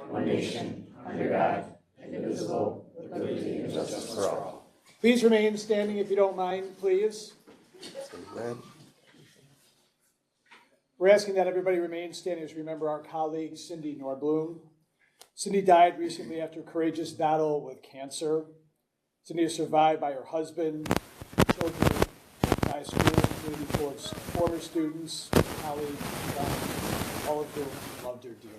one nation, under God, indivisible, with liberty and justice for all. Please remain standing if you don't mind, please. We're asking that everybody remain standing as we remember our colleague, Cindy Norbloom. Cindy died recently after a courageous battle with cancer. Cindy is survived by her husband, children, by school and community boards, former students, colleagues, friends, all of whom loved her dearly.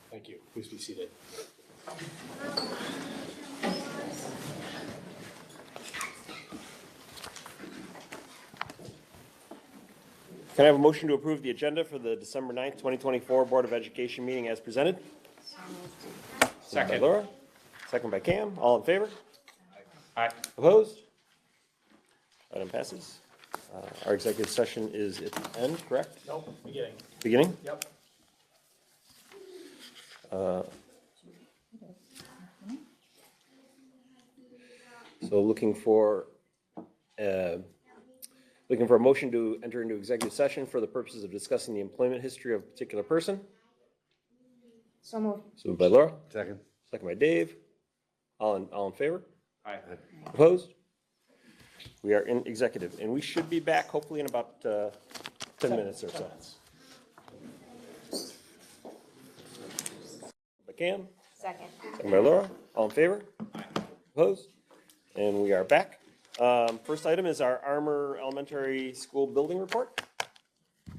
Thank you. Please be seated. Can I have a motion to approve the agenda for the December 9th, 2024 Board of Education meeting as presented? Second. By Laura, second by Cam. All in favor? Aye. Opposed? Item passes. Our executive session is at the end, correct? Nope, beginning. Beginning? Yep. So looking for a motion to enter into executive session for the purposes of discussing the employment history of a particular person. So moved. So moved by Laura. Second. Second by Dave. All in favor? Aye. Opposed? We are in executive, and we should be back hopefully in about 10 minutes or so. By Cam. Second. Second by Laura. All in favor? Aye. Opposed? And we are back. First item is our Armour Elementary School building report.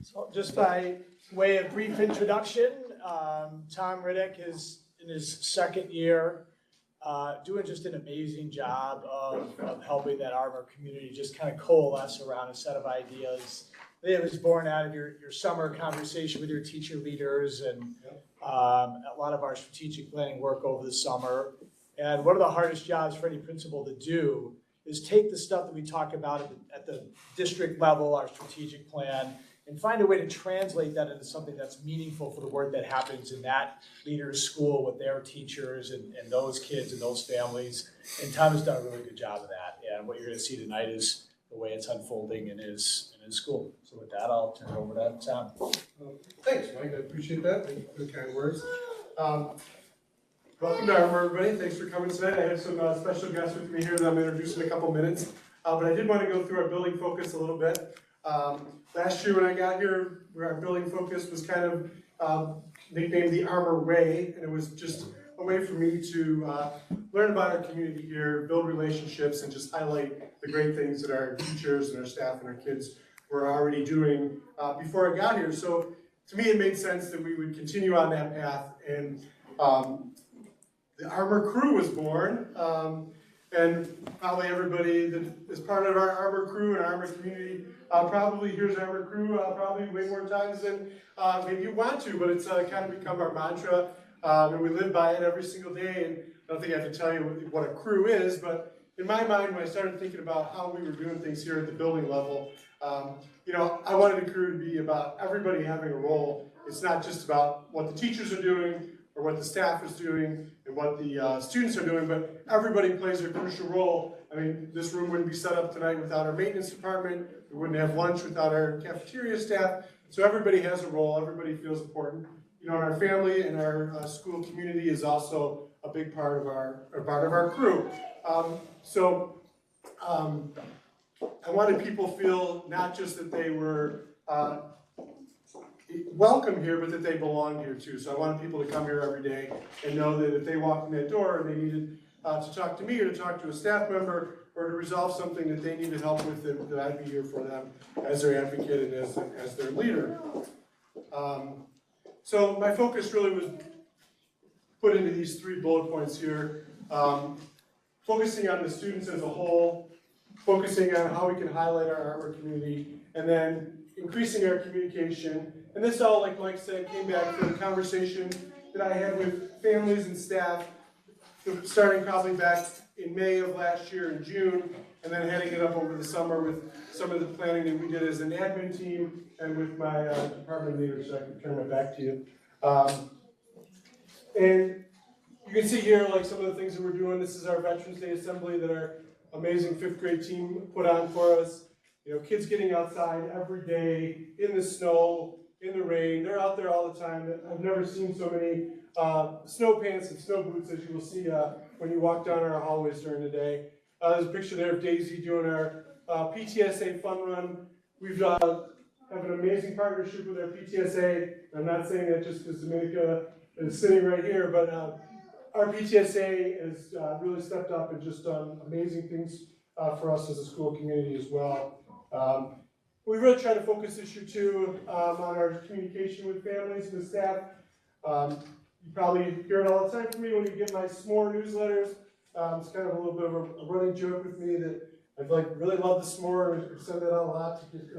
So just by way of brief introduction, Tom Riddick is in his second year, doing just an amazing job of helping that Armour community just kind of coalesce around a set of ideas. It was born out of your summer conversation with your teacher leaders and a lot of our strategic planning work over the summer. And one of the hardest jobs for any principal to do is take the stuff that we talk about at the district level, our strategic plan, and find a way to translate that into something that's meaningful for the work that happens in that leader's school with their teachers and those kids and those families. And Tom has done a really good job of that. And what you're going to see tonight is the way it's unfolding in his school. So with that, I'll turn it over to Tom. Thanks, Mike. I appreciate that. Thank you for the kind words. Welcome to Armour, everybody. Thanks for coming tonight. I have some special guests with me here that I'm going to introduce in a couple minutes. But I did want to go through our building focus a little bit. Last year when I got here, our building focus was kind of nicknamed the Armour Way, and it was just a way for me to learn about our community here, build relationships, and just highlight the great things that our teachers and our staff and our kids were already doing before I got here. So to me, it made sense that we would continue on that path. And the Armour Crew was born, and probably everybody that is part of our Armour Crew and Armour community probably hears Armour Crew probably way more times than maybe you want to, but it's kind of become our mantra, and we live by it every single day. And I don't think I have to tell you what a crew is, but in my mind, when I started thinking about how we were doing things here at the building level, I wanted the crew to be about everybody having a role. It's not just about what the teachers are doing or what the staff is doing and what the students are doing, but everybody plays a crucial role. I mean, this room wouldn't be set up tonight without our maintenance department. We wouldn't have lunch without our cafeteria staff. So everybody has a role, everybody feels important. And our family and our school community is also a big part of our crew. I wanted people to feel not just that they were welcome here, but that they belong here too. So I wanted people to come here every day and know that if they walked in that door and they needed to talk to me or to talk to a staff member or to resolve something that they needed help with, that I'd be here for them as their advocate and as their leader. So my focus really was put into these 3 bullet points here. Focusing on the students as a whole, focusing on how we can highlight our Armour community, and then increasing our communication. And this all, like Mike said, came back from a conversation that I had with families and staff, starting probably back in May of last year in June, and then heading it up over the summer with some of the planning that we did as an admin team and with my department leader, so I can turn it back to you. And you can see here like some of the things that we're doing. This is our Veterans Day Assembly that our amazing 5th grade team put on for us. You know, kids getting outside every day in the snow, in the rain. They're out there all the time. I've never seen so many snow pants and snow boots as you will see when you walk down our hallways during the day. There's a picture there of Daisy doing our PTSA fun run. We've have an amazing partnership with our PTSA. I'm not saying that just because Dominica is sitting right here, but our PTSA has really stepped up and just done amazing things for us as a school community as well. We really try to focus this year too on our communication with families and the staff. You probably hear it all the time from me when you get my s'more newsletters. It's kind of a little bit of a running joke with me that I'd really love the s'more and send that out a lot to get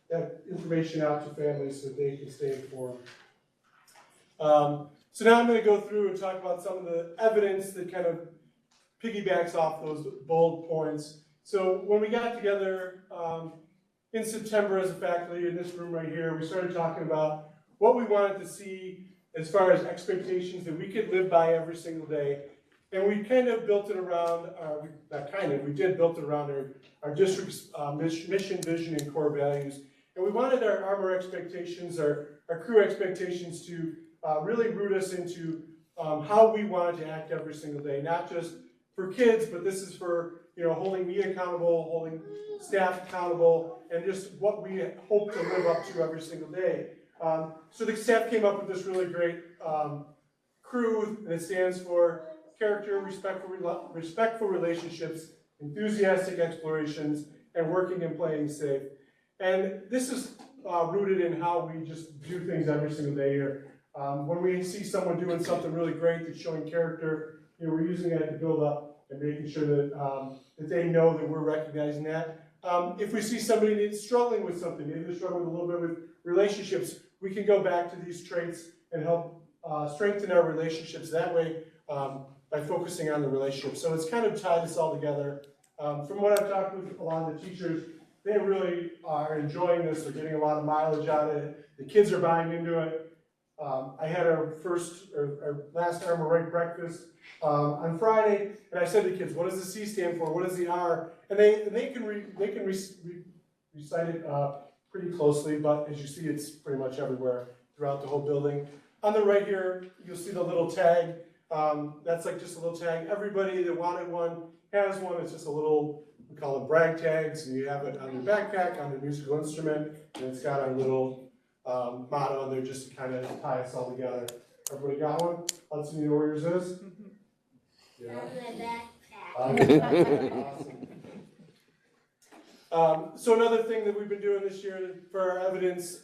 that information out to families so that they can stay informed. So now I'm going to go through and talk about some of the evidence that kind of piggybacks off those bold points. So when we got together in September as a faculty in this room right here, we started talking about what we wanted to see as far as expectations that we could live by every single day. And we kind of built it around, we did build it around our district's mission, vision, and core values. And we wanted our ARMOR expectations, our crew expectations to really root us into how we wanted to act every single day, not just for kids, but this is for, you know, holding me accountable, holding staff accountable, and just what we hope to live up to every single day. So the staff came up with this really great crew, and it stands for character, respectful relationships, enthusiastic explorations, and working and playing safe. And this is rooted in how we just do things every single day here. When we see someone doing something really great that's showing character, you know, we're using that to build up and making sure that that they know that we're recognizing that. If we see somebody that's struggling with something, maybe they're struggling a little bit with relationships, we can go back to these traits and help strengthen our relationships that way by focusing on the relationship. So it's kind of tied this all together. From what I've talked with a lot of the teachers, they really are enjoying this. They're getting a lot of mileage out of it. The kids are buying into it. I had our last ARMOR Right breakfast on Friday, and I said to the kids, "What does the C stand for? What does the R?" And they can recite it pretty closely, but as you see, it's pretty much everywhere throughout the whole building. On the right here, you'll see the little tag. That's like just a little tag. Everybody that wanted one has one. It's just a little, we call them brag tags, and you have it on your backpack, on your musical instrument, and it's got our little motto on there just to kind of tie us all together. Everybody got one? Hudson, you know where yours is? Yeah. Awesome. So another thing that we've been doing this year for our evidence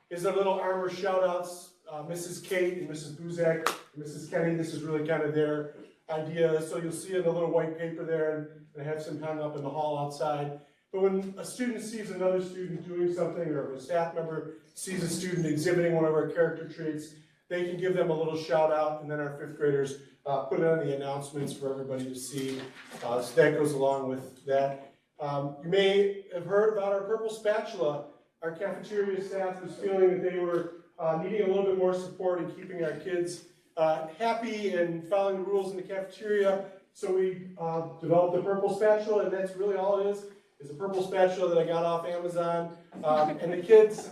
is our little ARMOR shout-outs. Mrs. Kate and Mrs. Buzak and Mrs. Kenny, this is really kind of their idea. So you'll see it in the little white paper there, and I have some hung up in the hall outside. But when a student sees another student doing something, or if a staff member sees a student exhibiting one of our character traits, they can give them a little shout out, and then our fifth graders put it on the announcements for everybody to see. So that goes along with that. You may have heard about our purple spatula. Our cafeteria staff was feeling that they were needing a little bit more support in keeping our kids happy and following the rules in the cafeteria. So we developed the purple spatula, and that's really all it is a purple spatula that I got off Amazon. And the kids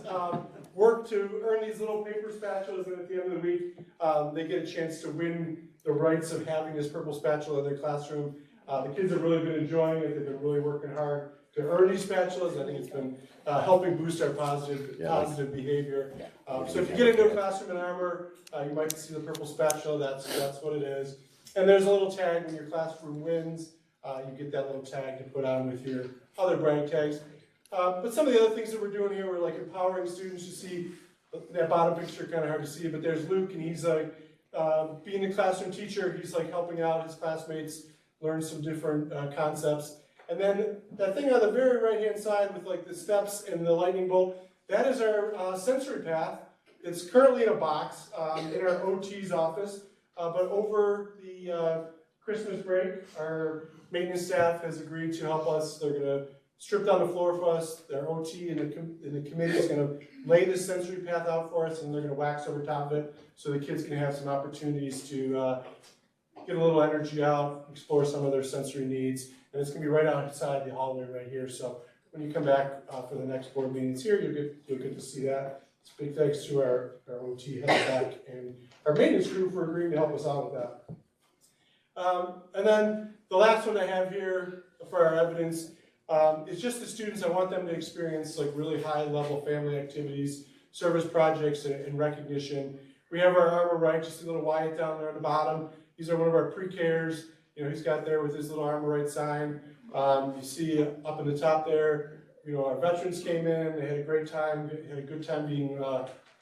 work to earn these little paper spatulas, and at the end of the week, they get a chance to win the rights of having this purple spatula in their classroom. The kids have really been enjoying it. They've been really working hard to earn these spatulas. I think it's been helping boost our positive behavior. So if you get into a classroom in ARMOR, you might see the purple spatula. That's what it is. And there's a little tag when your classroom wins. You get that little tag to put on with your other brag tags. But some of the other things that we're doing here, we're like empowering students. You see that bottom picture, kind of hard to see, but there's Luke, and he's like being a classroom teacher. He's like helping out his classmates learn some different concepts. And then that thing on the very right-hand side with like the steps and the lightning bolt, that is our sensory path. It's currently in a box in our OT's office, but over the Christmas break, our maintenance staff has agreed to help us. They're going to strip down the floor for us. Their OT and the committee is going to lay this sensory path out for us, and they're going to wax over top of it so the kids can have some opportunities to get a little energy out, explore some of their sensory needs. And it's going to be right outside the hallway right here. So when you come back for the next board meetings here, you'll get to see that. It's a big thanks to our OT head back and our maintenance crew for agreeing to help us out with that. And then the last one I have here for our evidence is just the students. I want them to experience like really high level family activities, service projects, and recognition. We have our Armor Right, just a little Wyatt down there on the bottom. These are one of our pre-cares. You know, he's got there with his little Armor Right sign. You see up in the top there, you know, our veterans came in, they had a great time, had a good time being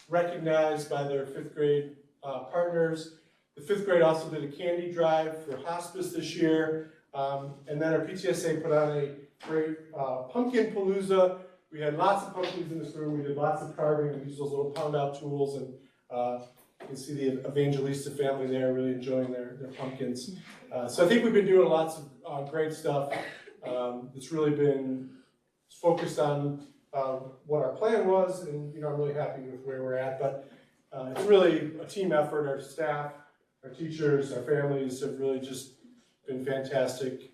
recognized by their 5th grade partners. The 5th grade also did a candy drive for hospice this year. And then our PTSA put on a great pumpkin palooza. We had lots of pumpkins in this room, we did lots of carving, we used those little pound out tools, and you can see the Evangelista family there really enjoying their pumpkins. So I think we've been doing lots of great stuff. It's really been focused on what our plan was, and you know, I'm really happy with where we're at. But it's really a team effort. Our staff, our teachers, our families have really just been fantastic.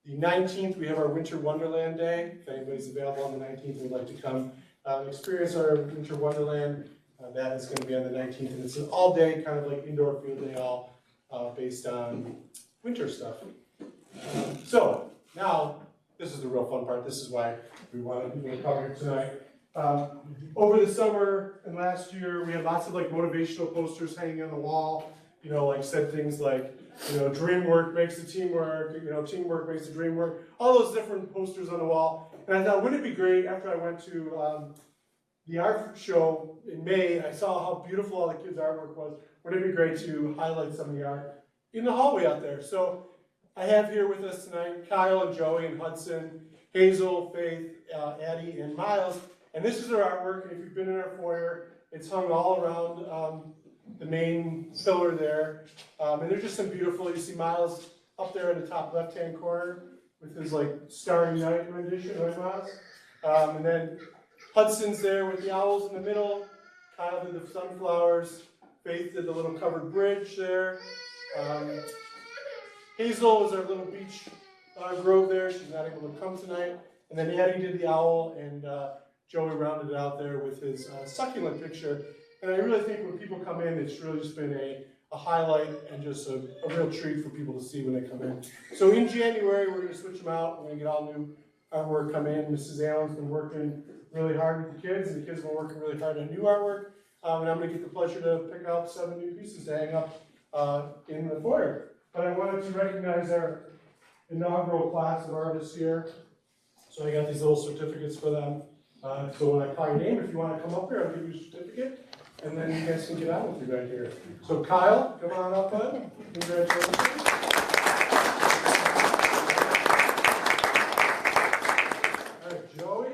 The 19th, we have our Winter Wonderland Day. If anybody's available on the 19th and would like to come experience our Winter Wonderland, that is going to be on the 19th, and it's an all-day kind of like indoor field day, all based on winter stuff. So now, this is the real fun part. This is why we wanted to cover it tonight. Over the summer and last year, we had lots of like motivational posters hanging on the wall. You know, like said things like, you know, dream work makes the team work. You know, teamwork makes the dream work. All those different posters on the wall. And I thought, wouldn't it be great after I went to the art show in May, I saw how beautiful all the kids' artwork was. Wouldn't it be great to highlight some of the art in the hallway out there? So I have here with us tonight Kyle and Joey and Hudson, Hazel, Faith, Addie, and Miles. And this is their artwork. If you've been in our foyer, it's hung all around the main pillar there. And they're just some beautiful, you see Miles up there in the top left-hand corner with his like Starry Night rendition, right, Miles? And then Hudson's there with the owls in the middle. Kyle did the sunflowers. Faith did the little covered bridge there. Hazel is our little beach grove there. She's not able to come tonight. And then Addie did the owl, and Joey rounded it out there with his succulent picture. And I really think when people come in, it's really just been a highlight and just a real treat for people to see when they come in. So in January, we're going to switch them out. We're going to get all new artwork come in. Mrs. Allen's been working really hard with the kids, and the kids have been working really hard on new artwork. And I'm going to get the pleasure to pick out 7 new pieces to hang up in the foyer. But I wanted to recognize our inaugural class of artists here. So I got these little certificates for them. So when I call your name, if you want to come up here, I'll give you a certificate. And then you guys can get on with it right here. So Kyle, come on up, bud. Congratulations. All right, Joey.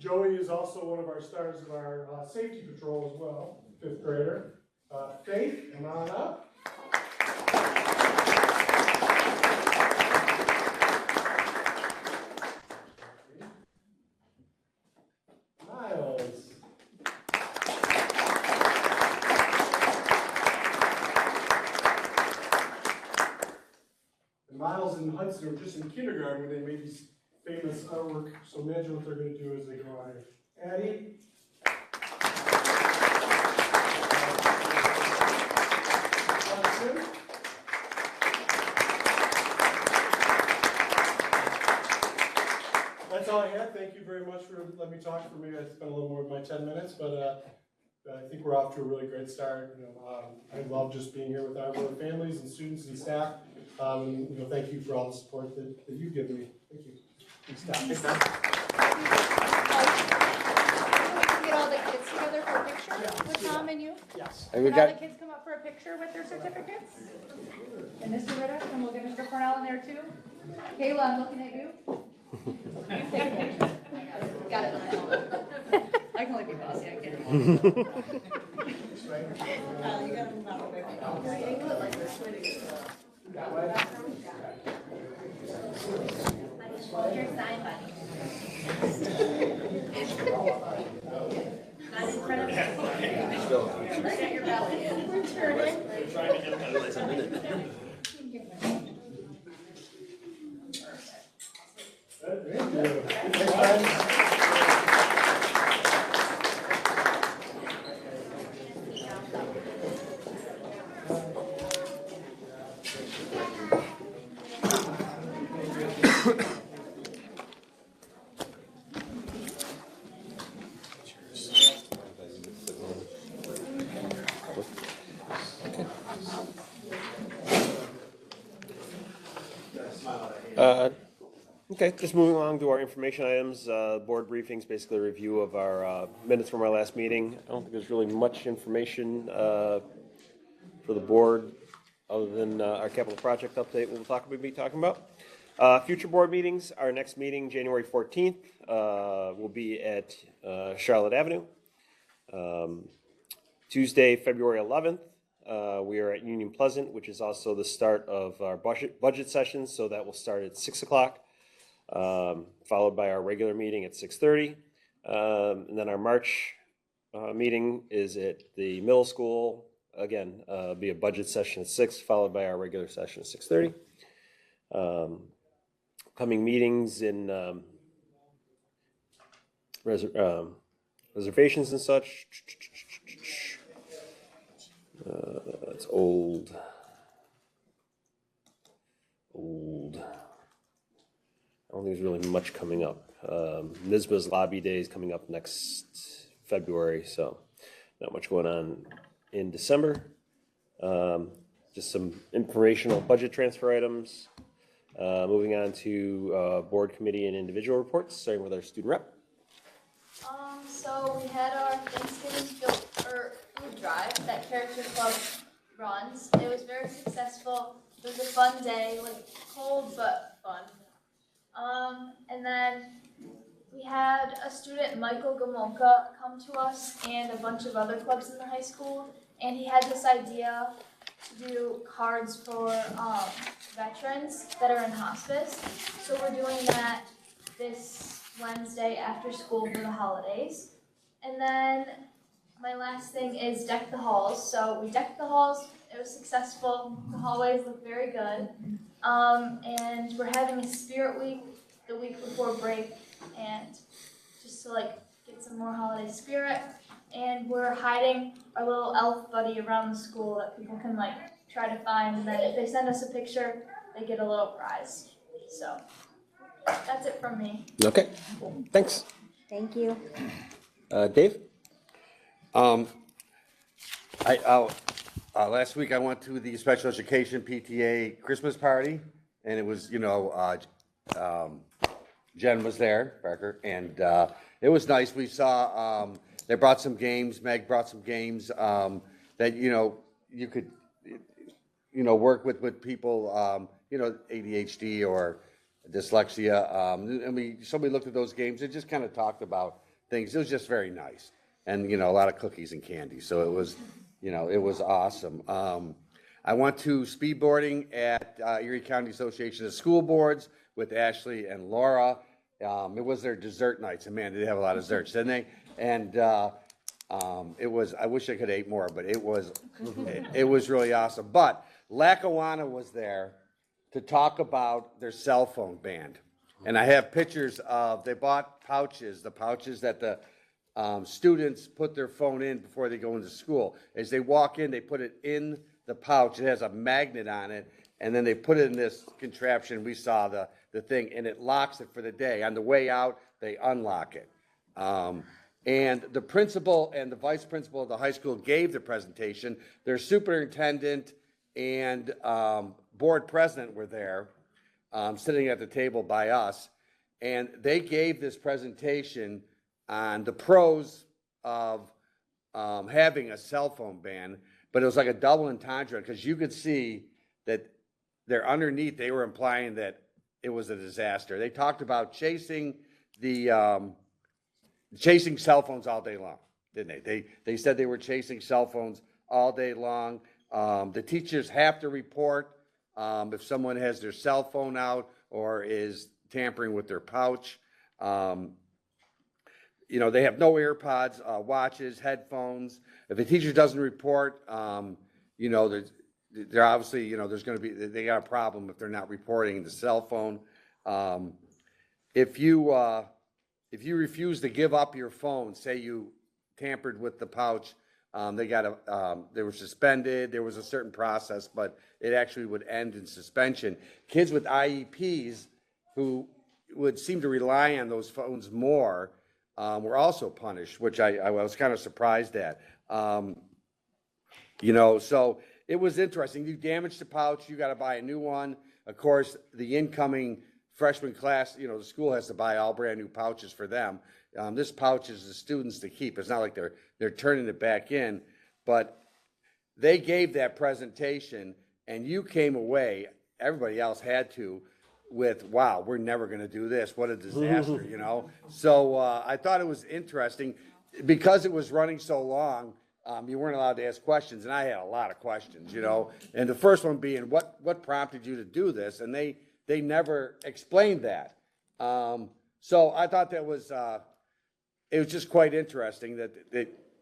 Joey is also one of our stars of our safety patrol as well, 5th grader. Faith, come on up. Miles. And Miles and Hudson were just in kindergarten when they made these famous artwork, so imagine what they're going to do as they go on here. Addie. Hudson. That's all I had. Thank you very much for letting me talk for me. I spent a little more than my 10 minutes, but I think we're off to a really great start. You know, I love just being here with our families and students and staff. And, you know, thank you for all the support that you've given me. Thank you. Get all the kids together for a picture with Tom and you? Yes. And we Can all the got, kids come up for a picture with their certificates? And Mr. Ritter, and we'll get Mr. Cornell in there too. Kayla, I'm looking at you. Got it. I can only be bossy, I can't. You got them out Hold your sign, buddy. Not in front of you. Look at your belly. turning. Okay, just moving along to our information items, board briefings, basically a review of our minutes from our last meeting. I don't think there's really much information for the board other than our capital project update we'll be talking about. Future board meetings, our next meeting, January 14th, will be at Charlotte Avenue. Tuesday, February 11th, we are at Union Pleasant, which is also the start of our budget session, so that will start at 6 o'clock. Followed by our regular meeting at 6:30. And then our March meeting is at the middle school. Again, be a budget session at 6, followed by our regular session at 6:30. Coming meetings in reservations and such. It's old. I don't think there's really much coming up. NYSBA's lobby day is coming up next February, so not much going on in December. Just some informational budget transfer items. Moving on to board committee and individual reports, starting with our student rep. So we had our Thanksgiving food drive that Character Club runs. It was very successful. It was a fun day, like cold but fun. And then we had a student, Michael Gomolka, come to us and a bunch of other clubs in the high school, and he had this idea to do cards for veterans that are in hospice. So we're doing that this Wednesday after school for the holidays. And then my last thing is deck the halls. So we decked the halls, it was successful, the hallways look very good. And we're having a spirit week the week before break, and just to like get some more holiday spirit. And we're hiding our little elf buddy around the school that people can like try to find, and then if they send us a picture, they get a little prize. So that's it from me. Okay, thanks. Thank you. Dave? Last week I went to the special education PTA Christmas party, and it was, Jen was there, Parker, and it was nice. We saw, they brought some games, Meg brought some games that, you could, work with people, ADHD or dyslexia. And so we looked at those games and just kind of talked about things. It was just very nice. And, a lot of cookies and candy. So it was, it was awesome. I went to speedboarding at Erie County Association of School Boards with Ashley and Laura. It was their dessert nights, and man, did they have a lot of desserts, didn't they? And it was, I wish I could have ate more, but it was really awesome. But Lackawanna was there to talk about their cell phone ban. And I have pictures of, they bought pouches, the pouches that the students put their phone in before they go into school. As they walk in, they put it in the pouch. It has a magnet on it, and then they put it in this contraption. We saw the thing, and it locks it for the day. On the way out, they unlock it. And the principal and the vice principal of the high school gave the presentation. Their superintendent and board president were there, sitting at the table by us, and they gave this presentation on the pros of having a cell phone ban, but it was like a double entendre, because you could see that they're underneath, they were implying that it was a disaster. They talked about chasing cell phones all day long, didn't they? They said they were chasing cell phones all day long. The teachers have to report if someone has their cell phone out or is tampering with their pouch. They have no AirPods, watches, headphones. If a teacher doesn't report, you know, they're obviously, you know, there's gonna be, they got a problem if they're not reporting the cell phone. If you refuse to give up your phone, say you tampered with the pouch, they were suspended, there was a certain process, but it actually would end in suspension. Kids with IEPs who would seem to rely on those phones more, were also punished, which I was kind of surprised at. You know, so it was interesting. You damaged the pouch, you gotta buy a new one. Of course, the incoming freshman class, you know, the school has to buy all brand new pouches for them. This pouch is the students to keep. It's not like they're turning it back in, but they gave that presentation and you came away, everybody else had to, with, wow, we're never gonna do this. What a disaster, you know? So, I thought it was interesting because it was running so long. You weren't allowed to ask questions, and I had a lot of questions, you know? And the first one being, what prompted you to do this? And they never explained that. So I thought that was, it was just quite interesting that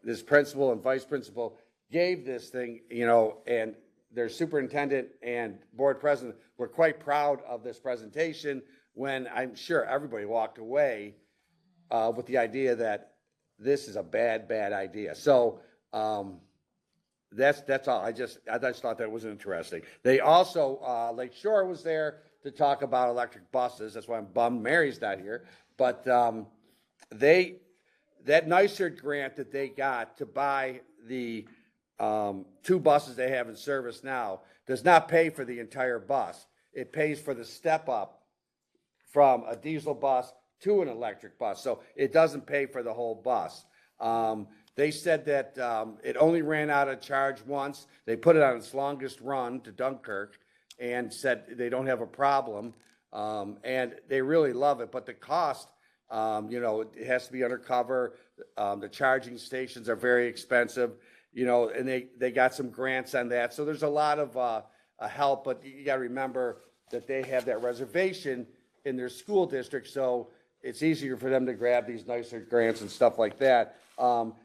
this principal and vice principal gave this thing, you know, and their superintendent and board president were quite proud of this presentation, when I'm sure everybody walked away with the idea that this is a bad idea. So that's all. I just thought that was interesting. They also, Lake Shore was there to talk about electric buses. That's why I'm bummed Mary's not here. But that NYSERD grant that they got to buy the 2 buses they have in service now does not pay for the entire bus. It pays for the step up from a diesel bus to an electric bus. So it doesn't pay for the whole bus. They said that it only ran out of charge once. They put it on its longest run to Dunkirk and said they don't have a problem. And they really love it. But the cost, you know, it has to be undercover. The charging stations are very expensive, you know, and they got some grants on that. So there's a lot of help, but you got to remember that they have that reservation in their school district, so it's easier for them to grab these NYSERD grants and stuff like that.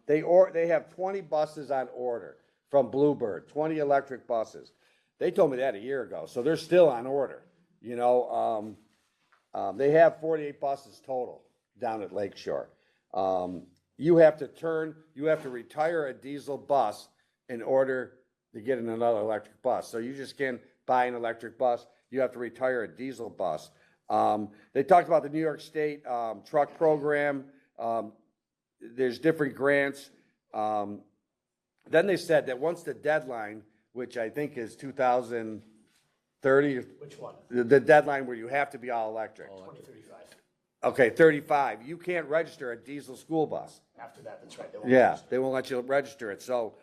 They have 20 buses on order from Bluebird, 20 electric buses. They told me that a year ago, so they're still on order. You know, they have 48 buses total down at Lakeshore. You have to retire a diesel bus in order to get in another electric bus. So you just can't buy an electric bus. You have to retire a diesel bus. They talked about the New York State truck program. There's different grants. Then they said that once the deadline, which I think is 2030. Which one? The deadline where you have to be all electric. 2035. Okay, 35. You can't register a diesel school bus. After that, that's right. They won't Yeah, register. they won't let you register it. So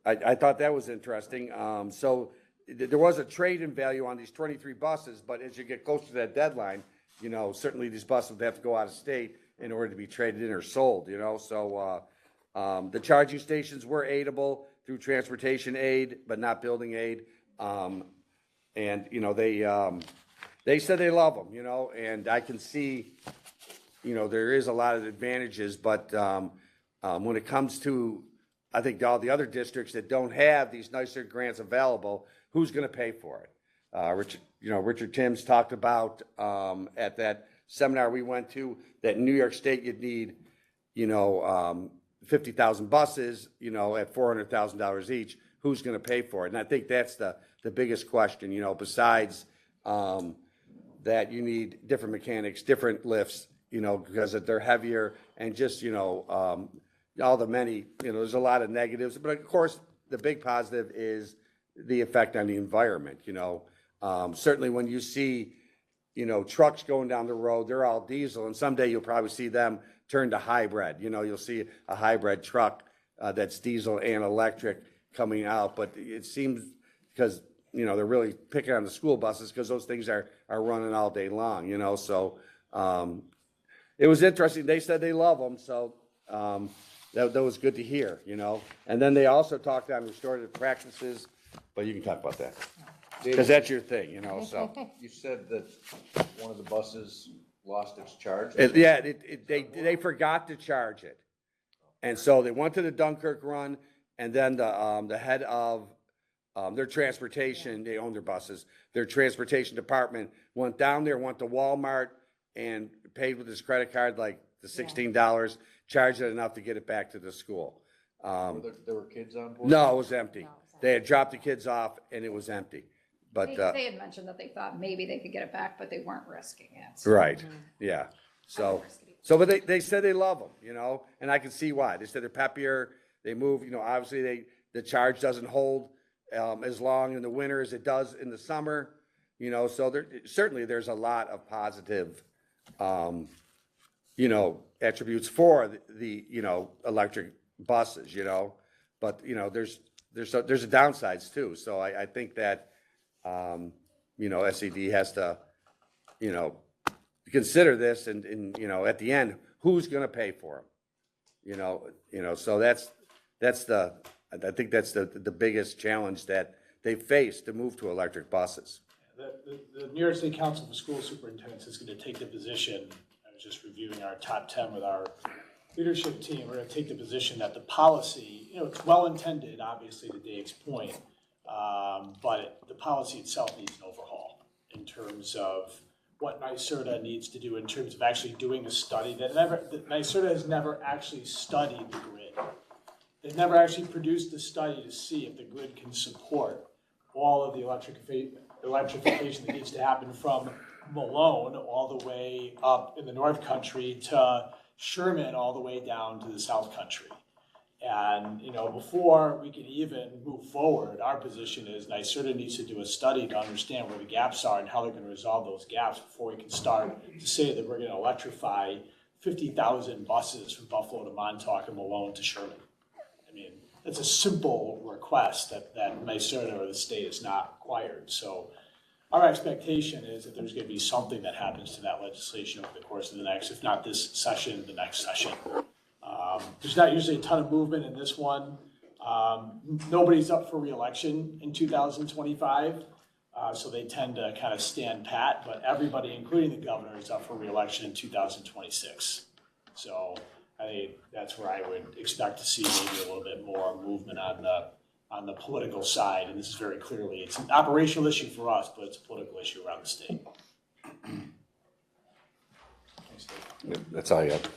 I thought that was interesting. So there was a trade-in value on these 23 buses, but as you get closer to that deadline, you know, certainly these buses would have to go out of state in order to be traded in or sold, you know. So the charging stations were aidable through transportation aid, but not building aid. And, you know, they said they love them, you know, and I can see, you know, there is a lot of advantages, but when it comes to, I think, all the other districts that don't have these NYSERD grants available, who's going to pay for it? Richard Timms talked about at that seminar we went to that in New York State you'd need, you know, 50,000 buses, you know, at $400,000 each. Who's going to pay for it? And I think that's the biggest question, you know, besides that you need different mechanics, different lifts, you know, because they're heavier and just, you know, all the many, you know, there's a lot of negatives. But of course, the big positive is the effect on the environment, you know. Certainly when you see, you know, trucks going down the road, they're all diesel, and someday you'll probably see them turn to hybrid. You know, you'll see a hybrid truck that's diesel and electric coming out. But it seems, because, you know, they're really picking on the school buses because those things are running all day long, you know. So it was interesting. They said they love them, so that was good to hear, you know. And then they also talked on restorative practices, but you can talk about that because that's your thing, you know. So You said that one of the buses lost its charge? they forgot to charge it, and so they went to the Dunkirk run, And then the head of their transportation, they own their buses, their transportation department went down there, went to Walmart and paid with his credit card, like the $16, charged it enough to get it back to the school. There were kids on board? No, it was empty. They had dropped the kids off and it was empty. But, They had mentioned that they thought maybe they could get it back, but they weren't risking it. So. right, yeah. So, but they said they love them, you know, and I can see why. They said they're peppier, they move, you know, obviously the charge doesn't hold as long in the winter as it does in the summer, you know, so certainly there's a lot of positive, you know, attributes for the you know, electric buses, you know, but, you know, there's a downsides too. So I think that, you know, SED has to, you know, consider this and, you know, at the end, who's going to pay for them? You know, so I think that's the biggest challenge that they face to move to electric buses. The New York State Council for School Superintendents is going to take the position, I was just reviewing our top 10 with our leadership team, we're going to take the position that the policy, you know, it's well-intended, obviously, to Dave's point, but the policy itself needs an overhaul in terms of what NYSERDA needs to do in terms of actually doing a study that NYSERDA has never actually studied the grid. They've never actually produced a study to see if the grid can support all of the electrification that needs to happen from Malone all the way up in the North Country to Sherman all the way down to the South Country. And, you know, before we can even move forward, our position is NYSERDA needs to do a study to understand where the gaps are and how they're going to resolve those gaps before we can start to say that we're going to electrify 50,000 buses from Buffalo to Montauk and Malone to Sherman. I mean, it's a simple request that NYSERDA or the state has not acquired. So our expectation is that there's going to be something that happens to that legislation over the course of the next, if not this session, the next session. There's not usually a ton of movement in this one. Nobody's up for re-election in 2025, so they tend to kind of stand pat, but everybody, including the governor, is up for re-election in 2026. So I think that's where I would expect to see maybe a little bit more movement on the political side, and this is very clearly, it's an operational issue for us, but it's a political issue around the state. That's all you have.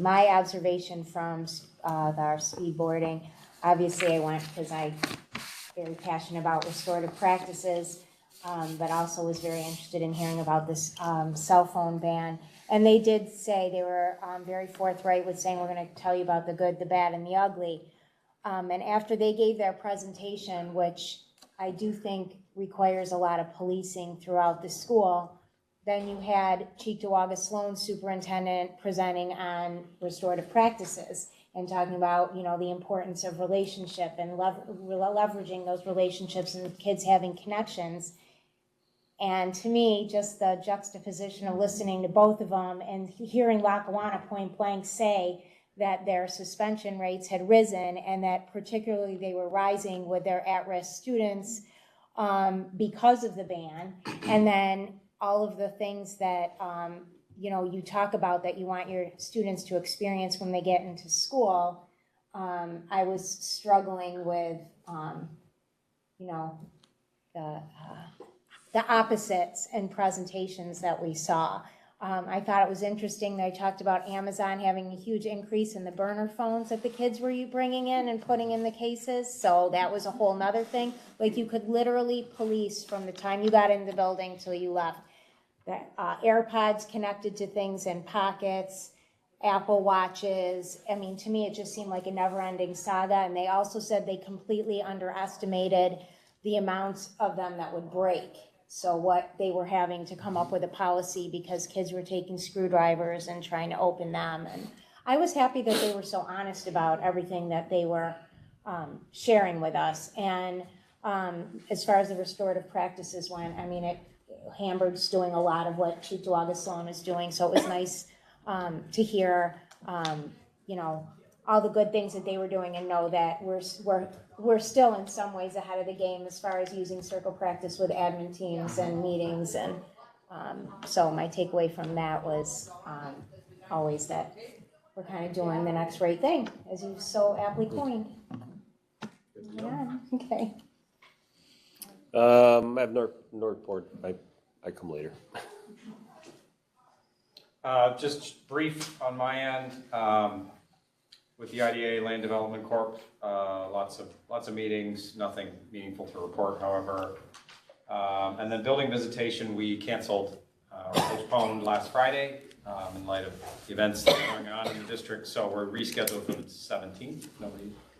My observation from our speed boarding, obviously I went because I'm very passionate about restorative practices, but also was very interested in hearing about this cell phone ban. And they did say, they were very forthright with saying, we're going to tell you about the good, the bad, and the ugly. And after they gave their presentation, which I do think requires a lot of policing throughout the school, then you had Cheektowaga Sloan superintendent presenting on restorative practices and talking about, you know, the importance of relationship and leveraging those relationships and kids having connections. And to me, just the juxtaposition of listening to both of them and hearing Lackawanna point blank say that their suspension rates had risen and that particularly they were rising with their at-risk students because of the ban. And then all of the things that, you know, you talk about that you want your students to experience when they get into school, I was struggling with, you know, the opposites and presentations that we saw. I thought it was interesting that I talked about Amazon having a huge increase in the burner phones that the kids were bringing in and putting in the cases. So that was a whole nother thing. Like you could literally police from the time you got in the building till you left. The AirPods connected to things in pockets, Apple Watches. I mean, to me, it just seemed like a never-ending saga. And they also said they completely underestimated the amounts of them that would break. So what they were having to come up with a policy because kids were taking screwdrivers and trying to open them. And I was happy that they were so honest about everything that they were sharing with us. And as far as the restorative practices went, I mean, Hamburg's doing a lot of what Cheektowaga Sloan is doing. So it was nice to hear, you know, all the good things that they were doing and know that we're still in some ways ahead of the game as far as using circle practice with admin teams and meetings. And so my takeaway from that was always that we're kind of doing the next right thing, as you so aptly coined. Yeah, okay. I have no report. I come later. Just brief on my end, with the IDA Land Development Corp, lots of meetings, nothing meaningful to report, however. And then building visitation, we canceled, or postponed last Friday, in light of the events that are going on in the district, so we're rescheduled for the 17th.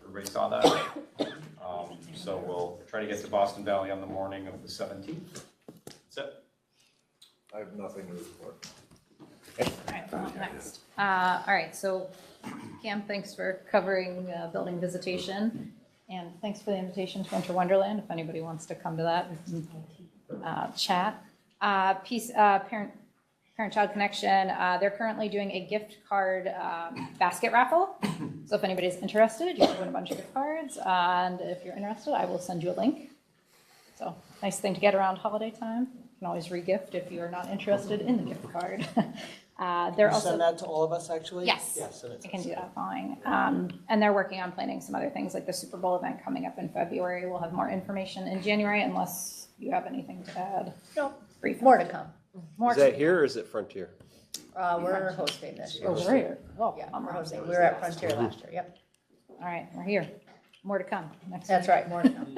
Everybody saw that. So we'll try to get to Boston Valley on the morning of the 17th. That's it. I have nothing to report. All right, well, next. All right, so Cam, thanks for covering building visitation, and thanks for the invitation to Winter Wonderland. If anybody wants to come to that, we can chat. Parent-child connection. They're currently doing a gift card basket raffle. So if anybody's interested, you can win a bunch of gift cards, and if you're interested, I will send you a link. So nice thing to get around holiday time. You can always re-gift if you are not interested in the gift card. They're You also send that to all of us, actually? Yes, Yes, it is. I can do that fine. And they're working on planning some other things, like the Super Bowl event coming up in February. We'll have more information in January, unless you have anything to add. No, Brief. more to come. More Is that here or is it Frontier? We're hosting this year. Oh, we're here. Oh, Yeah, I'm we're wrong. hosting. We were at Frontier last year, yep. All right, we're here. More to come next That's week. right, more to come.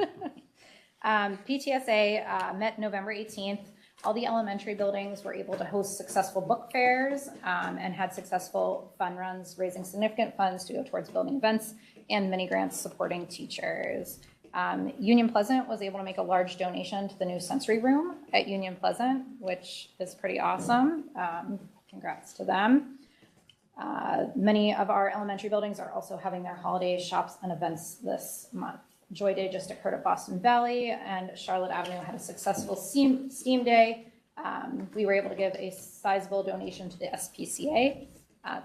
PTSA met November 18th. All the elementary buildings were able to host successful book fairs and had successful fun runs, raising significant funds to go towards building events and mini grants supporting teachers. Union Pleasant was able to make a large donation to the new sensory room at Union Pleasant, which is pretty awesome. Congrats to them. Many of our elementary buildings are also having their holiday shops and events this month. Joy Day just occurred at Boston Valley, and Charlotte Avenue had a successful STEAM Day. We were able to give a sizable donation to the SPCA.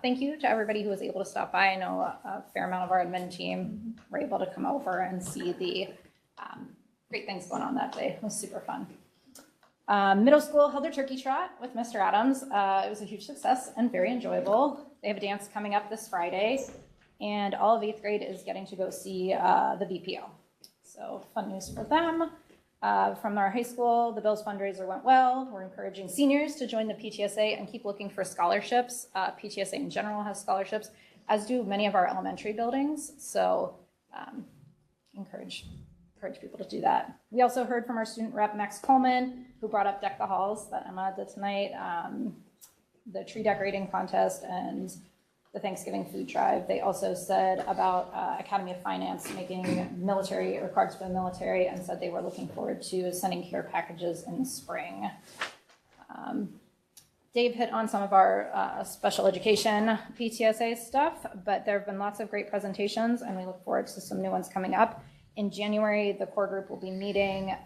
Thank you to everybody who was able to stop by. I know a fair amount of our admin team were able to come over and see the great things going on that day. It was super fun. Middle school held their turkey trot with Mr. Adams. It was a huge success and very enjoyable. They have a dance coming up this Friday, and all of 8th grade is getting to go see the BPO. So fun news for them. From our high school, the Bills fundraiser went well. We're encouraging seniors to join the PTSA and keep looking for scholarships. PTSA in general has scholarships, as do many of our elementary buildings. So encourage people to do that. We also heard from our student rep, Max Coleman, who brought up Deck the Halls that Emma did tonight, the tree decorating contest, and the Thanksgiving food drive. They also said about Academy of Finance making military or cards for the military, and said they were looking forward to sending care packages in the spring. Dave hit on some of our special education PTSA stuff, but there have been lots of great presentations, and we look forward to some new ones coming up. In January, the core group will be meeting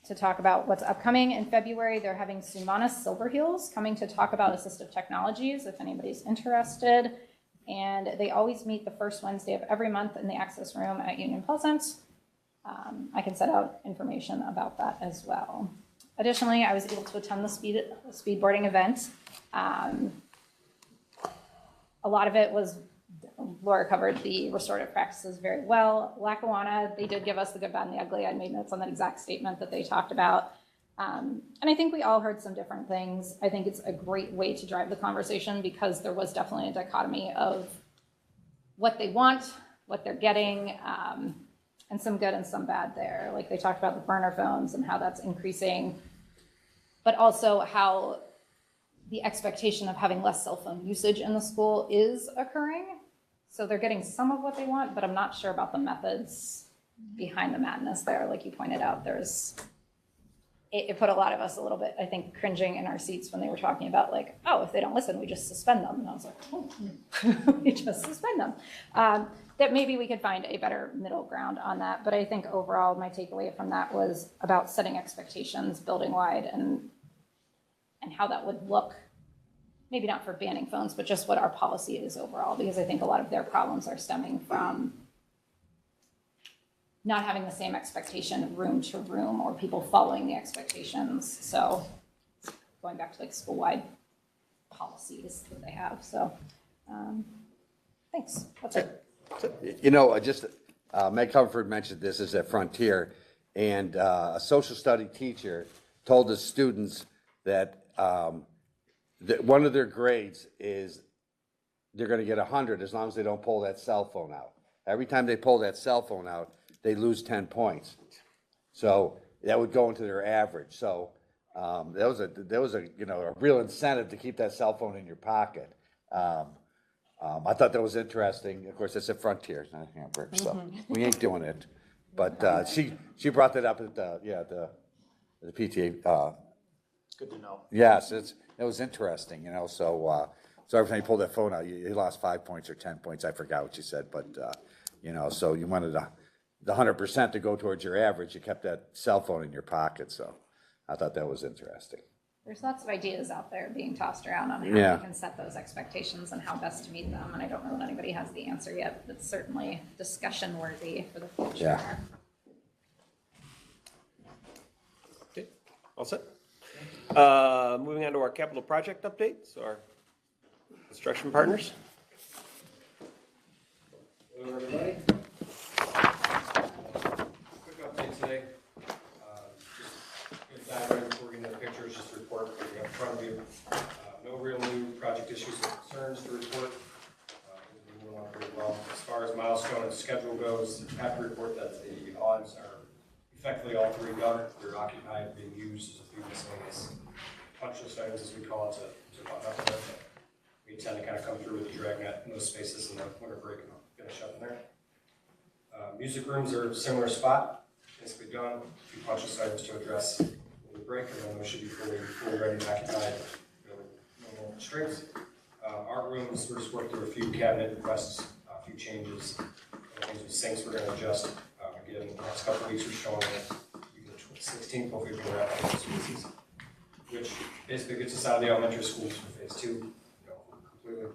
to talk about what's upcoming. In February, they're having Sumana Silverheels coming to talk about assistive technologies, if anybody's interested. And they always meet the first Wednesday of every month in the Access Room at Union Pleasant. I can set out information about that as well. Additionally, I was able to attend the speedboarding event. A lot of it was, Laura covered the restorative practices very well. Lackawanna, they did give us the good, bad, and the ugly. I made notes on that exact statement that they talked about. And I think we all heard some different things. I think it's a great way to drive the conversation, because there was definitely a dichotomy of what they want, what they're getting, and some good and some bad there. Like they talked about the burner phones and how that's increasing, but also how the expectation of having less cell phone usage in the school is occurring. So they're getting some of what they want, but I'm not sure about the methods behind the madness there. Like you pointed out, it put a lot of us a little bit, I think, cringing in our seats when they were talking about like, oh, if they don't listen, we just suspend them. And I was like, oh, we just suspend them. That maybe we could find a better middle ground on that. But I think overall, my takeaway from that was about setting expectations building wide and how that would look. Maybe not for banning phones, but just what our policy is overall, because I think a lot of their problems are stemming from not having the same expectation room to room, or people following the expectations. So going back to like school-wide policies that they have. So Thanks, that's it. You know, just, Meg Comfort mentioned this is at Frontier, and a social study teacher told the students that, that one of their grades is they're gonna get 100 as long as they don't pull that cell phone out. Every time they pull that cell phone out, they lose 10 points. So that would go into their average. So that was a you know, a real incentive to keep that cell phone in your pocket. I thought that was interesting. Of course, it's at Frontier, it's not Hamburg, so we ain't doing it. But she brought that up at the PTA. Good to know. Yes, it was interesting, you know. So every time you pulled that phone out, you lost 5 points or 10 points. I forgot what you said, but you know, so you wanted the 100% to go towards your average. You kept that cell phone in your pocket, so I thought that was interesting. There's lots of ideas out there being tossed around on how Yeah. we can set those expectations and how best to meet them, and I don't know that anybody has the answer yet, but it's certainly discussion worthy for the future. Yeah. Okay, all set? Moving on to our capital project updates, our construction partners. Hello, everybody. Quick update today. Just dive right before we get into the pictures, just to report what we have in front of you. No real new project issues or concerns to report. We're moving along pretty well. As far as milestone and schedule goes, I have to report that the odds are effectively all three done. They're occupied, being used as a few miscellaneous punch list items, as we call it, to button up there. We tend to kind of come through with the dragnet in those spaces in the winter break and finish up in there. Music rooms are a similar spot, basically done. A few punch list items to address in the break, and then we should be fully ready and occupied. No more constraints. Art rooms, we're just working through a few cabinet requests, a few changes. Things with sinks we're going to adjust. Again, the next couple of weeks we're showing that the 16th, hopefully we can wrap up those pieces, which basically gets us out of the elementary schools for phase 2, completely.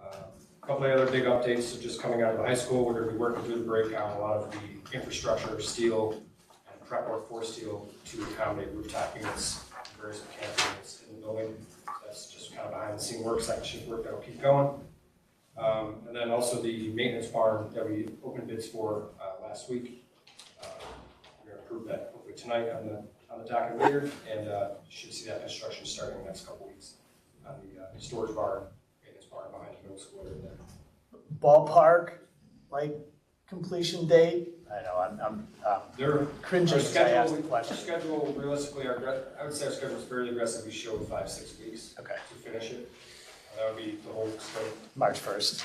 A couple of other big updates, so just coming out of the high school, we're going to be working through the break on a lot of the infrastructure, steel, and prep work for steel to accommodate rooftop units, various mechanical units in the building. That's just kind of behind the scene work, second shift work that'll keep going. And then also the maintenance barn that we opened bids for last week. We're going to approve that hopefully tonight on the docket later, and should see that construction starting in the next couple weeks on the storage barn, maintenance barn behind the middle school area there. Ballpark, like completion date? I know, I'm They're cringing as I ask the question. Our schedule realistically, I would say our schedule is fairly aggressive. We showed 5-6 weeks Okay. to finish it. That would be the whole scope. March 1st.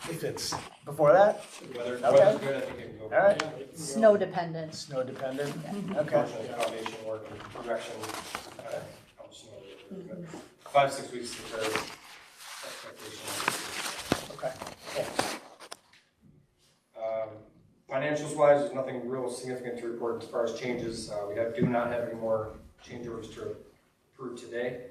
If it's before that, Weather's Okay. good, I think it can go. all right, Snow dependent. snow dependent, okay. Unfortunately, foundation work and direction, helps, 5-6 weeks is the fair expectation. Okay. Financials wise, there's nothing real significant to report as far as changes. We do not have any more change orders to approve today.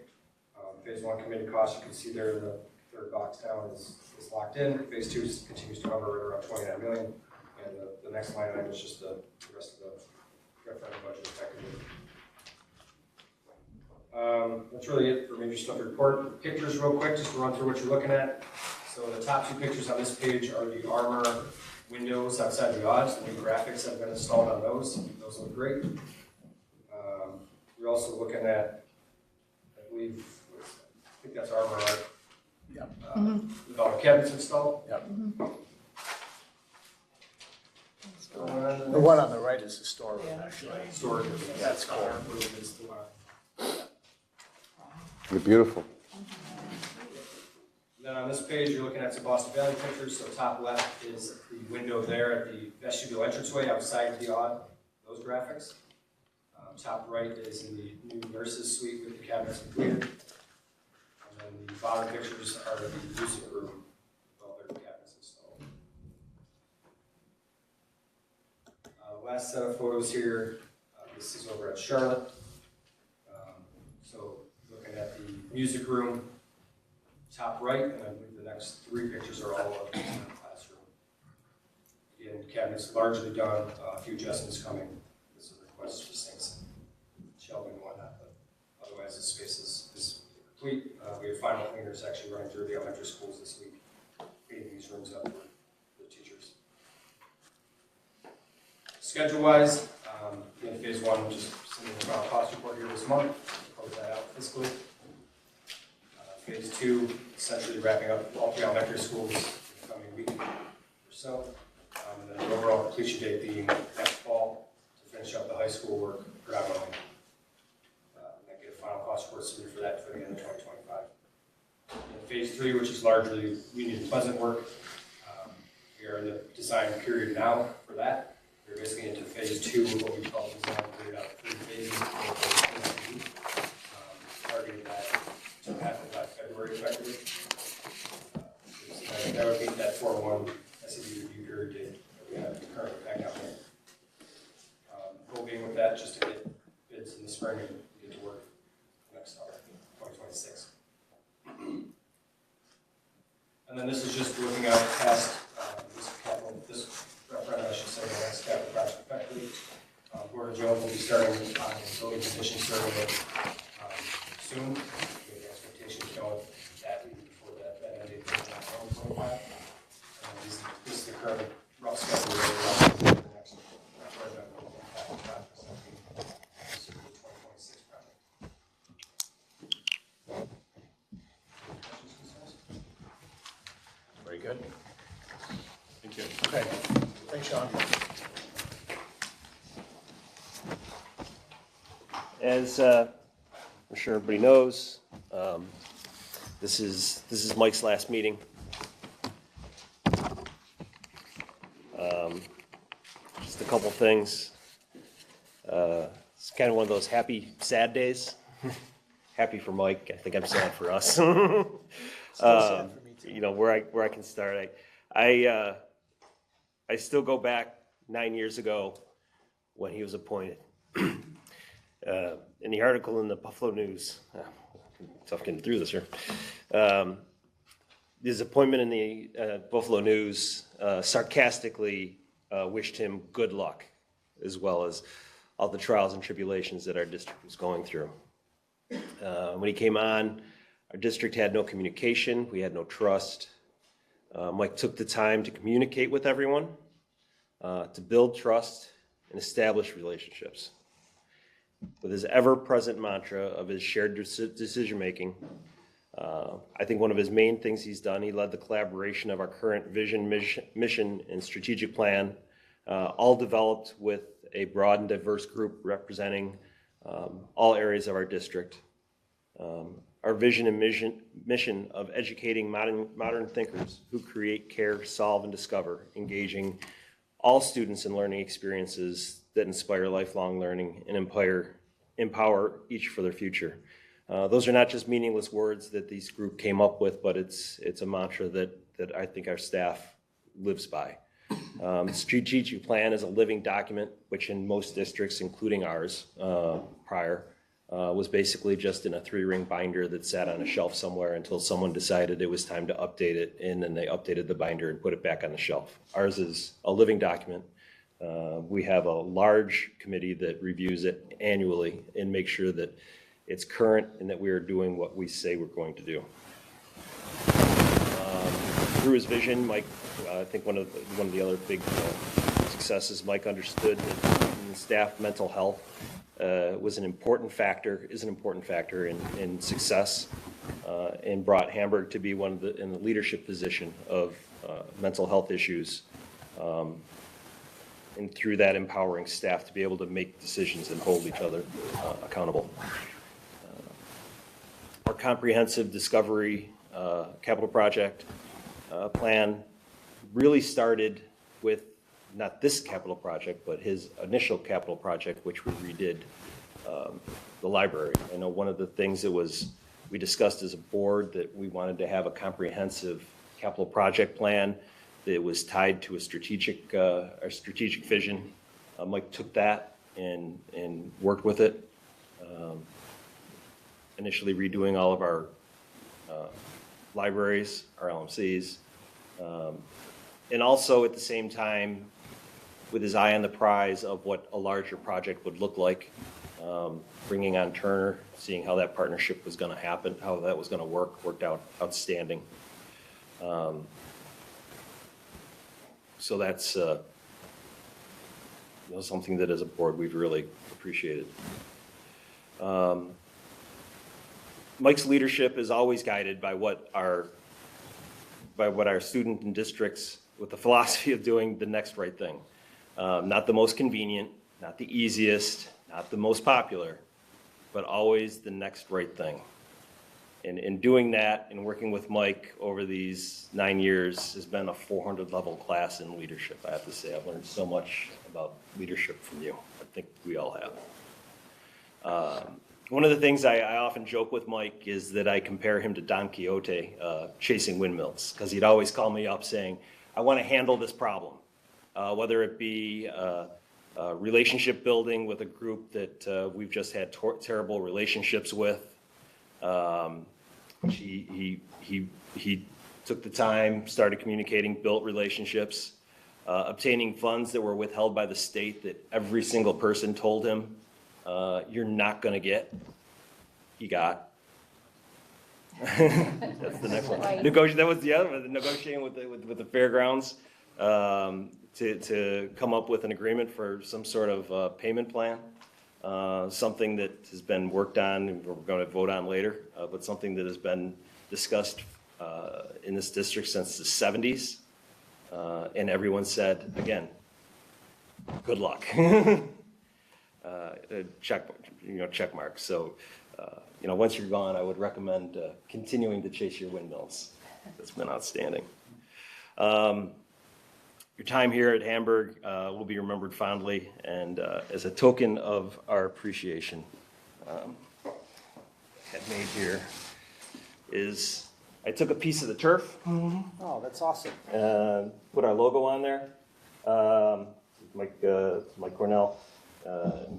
Phase 1 committed costs, you can see there, the third box down is locked in. Phase 2 continues to hover right around 29 million. And the next line item is just the rest of the referendum budget effectively. That's really it for major stuff to report. Pictures real quick, just to run through what you're looking at. So the top 2 pictures on this page are the Armor windows outside the odds. The new graphics have been installed on those. Those look great. We're also looking at, I believe, I think that's Armor, right? Yep. With all the cabinets installed. Yep. The The one on the right is historical, actually. storage. That's cool. You're beautiful. Then on this page, you're looking at some Boston Valley pictures. So top left is the window there at the vestibule entranceway outside the odd, those graphics. Top right is in the new nurses suite with the cabinets completed. And then the bottom pictures are the music room with all their cabinets installed. Last set of photos here, this is over at Charlotte. So looking at the music room, top right, and I believe the next 3 pictures are all of the classroom. Again, cabinets largely done, a few adjustments coming. This is a request for sinks, shelving and whatnot, but otherwise the space is complete. We have final cleaners is actually running through the elementary schools this week, getting these rooms up for the teachers. Schedule-wise, in phase one, which is sending the final cost report here this month, close that out fiscally. Phase two, essentially wrapping up all 3 elementary schools in the coming week or so. And then the overall completion date being next fall to finish up the high school work predominantly. And get a final cost report submitted for that for the end of 2025. In phase three, which is largely Union and Pleasant work, we are in the design period now for that. We're basically into phase two, what we call design period out of 3 phases. Targeting that to happen by February effectively. So that would meet that 401 SAB review period date that we have currently back out there. Goal being with that, just to get bids in the spring and get to work next summer, 2026. And then this is just looking out past this referendum, I should say, the next capital project effectively. Gordon Jones will be starting on building condition survey soon. The expectations going that week before that end date is 2025. This is the current rough schedule for the next referendum capital project. This is the 2026 project. Very good. Thank you. Okay, thanks, Sean. As I'm sure everybody knows, this is Mike's last meeting. Just a couple things. It's kind of one of those happy, sad days. Happy for Mike. I think I'm sad for us. Still sad for me too. You know where I can start. I still go back 9 years ago when he was appointed. In the article in the Buffalo News, tough getting through this here. His appointment in the Buffalo News sarcastically wished him good luck, as well as all the trials and tribulations that our district was going through. When he came on, our district had no communication, we had no trust. Mike took the time to communicate with everyone, to build trust and establish relationships. With his ever-present mantra of his shared decision-making, I think one of his main things he's done, he led the collaboration of our current vision, mission, and strategic plan, all developed with a broad and diverse group representing all areas of our district. Our vision and mission of educating modern thinkers who create, care, solve, and discover, engaging all students in learning experiences that inspire lifelong learning and empower each for their future. Those are not just meaningless words that this group came up with, but it's a mantra that I think our staff lives by. Strategic plan is a living document, which in most districts, including ours prior, was basically just in a 3-ring binder that sat on a shelf somewhere until someone decided it was time to update it, and then they updated the binder and put it back on the shelf. Ours is a living document. We have a large committee that reviews it annually and makes sure that it's current and that we are doing what we say we're going to do. Through his vision, Mike, I think one of the other big successes, Mike understood that in staff mental health is an important factor in success, and brought Hamburg to be in the leadership position of mental health issues. And through that, empowering staff to be able to make decisions and hold each other accountable. Our comprehensive discovery capital project plan really started with not this capital project, but his initial capital project, which we redid the library. I know one of the things that we discussed as a board that we wanted to have a comprehensive capital project plan that was tied to our strategic vision. Mike took that and worked with it. Initially redoing all of our libraries, our LMCs, and also at the same time with his eye on the prize of what a larger project would look like. Bringing on Turner, seeing how that partnership was going to happen, how that was going to work, worked out outstanding. So that's something that as a board we've really appreciated. Mike's leadership is always guided by what our student and districts, with the philosophy of doing the next right thing. Not the most convenient, not the easiest, not the most popular, but always the next right thing. And in doing that and working with Mike over these 9 years has been a 400 level class in leadership. I have to say, I've learned so much about leadership from you. I think we all have. One of the things I often joke with Mike is that I compare him to Don Quixote chasing windmills, because he'd always call me up saying, I want to handle this problem, whether it be relationship building with a group that we've just had terrible relationships with. He took the time, started communicating, built relationships, obtaining funds that were withheld by the state that every single person told him, you're not going to get. He got. That's the next one. That was the other one, negotiating with the fairgrounds to come up with an agreement for some sort of payment plan. Something that has been worked on and we're going to vote on later, but something that has been discussed in this district since the 70s. And everyone said, again, good luck. Check mark. So, once you're gone, I would recommend continuing to chase your windmills. That's been outstanding. Your time here at Hamburg will be remembered fondly, and as a token of our appreciation, had made here is I took a piece of the turf. Oh, that's awesome. Put our logo on there. Mike Cornell.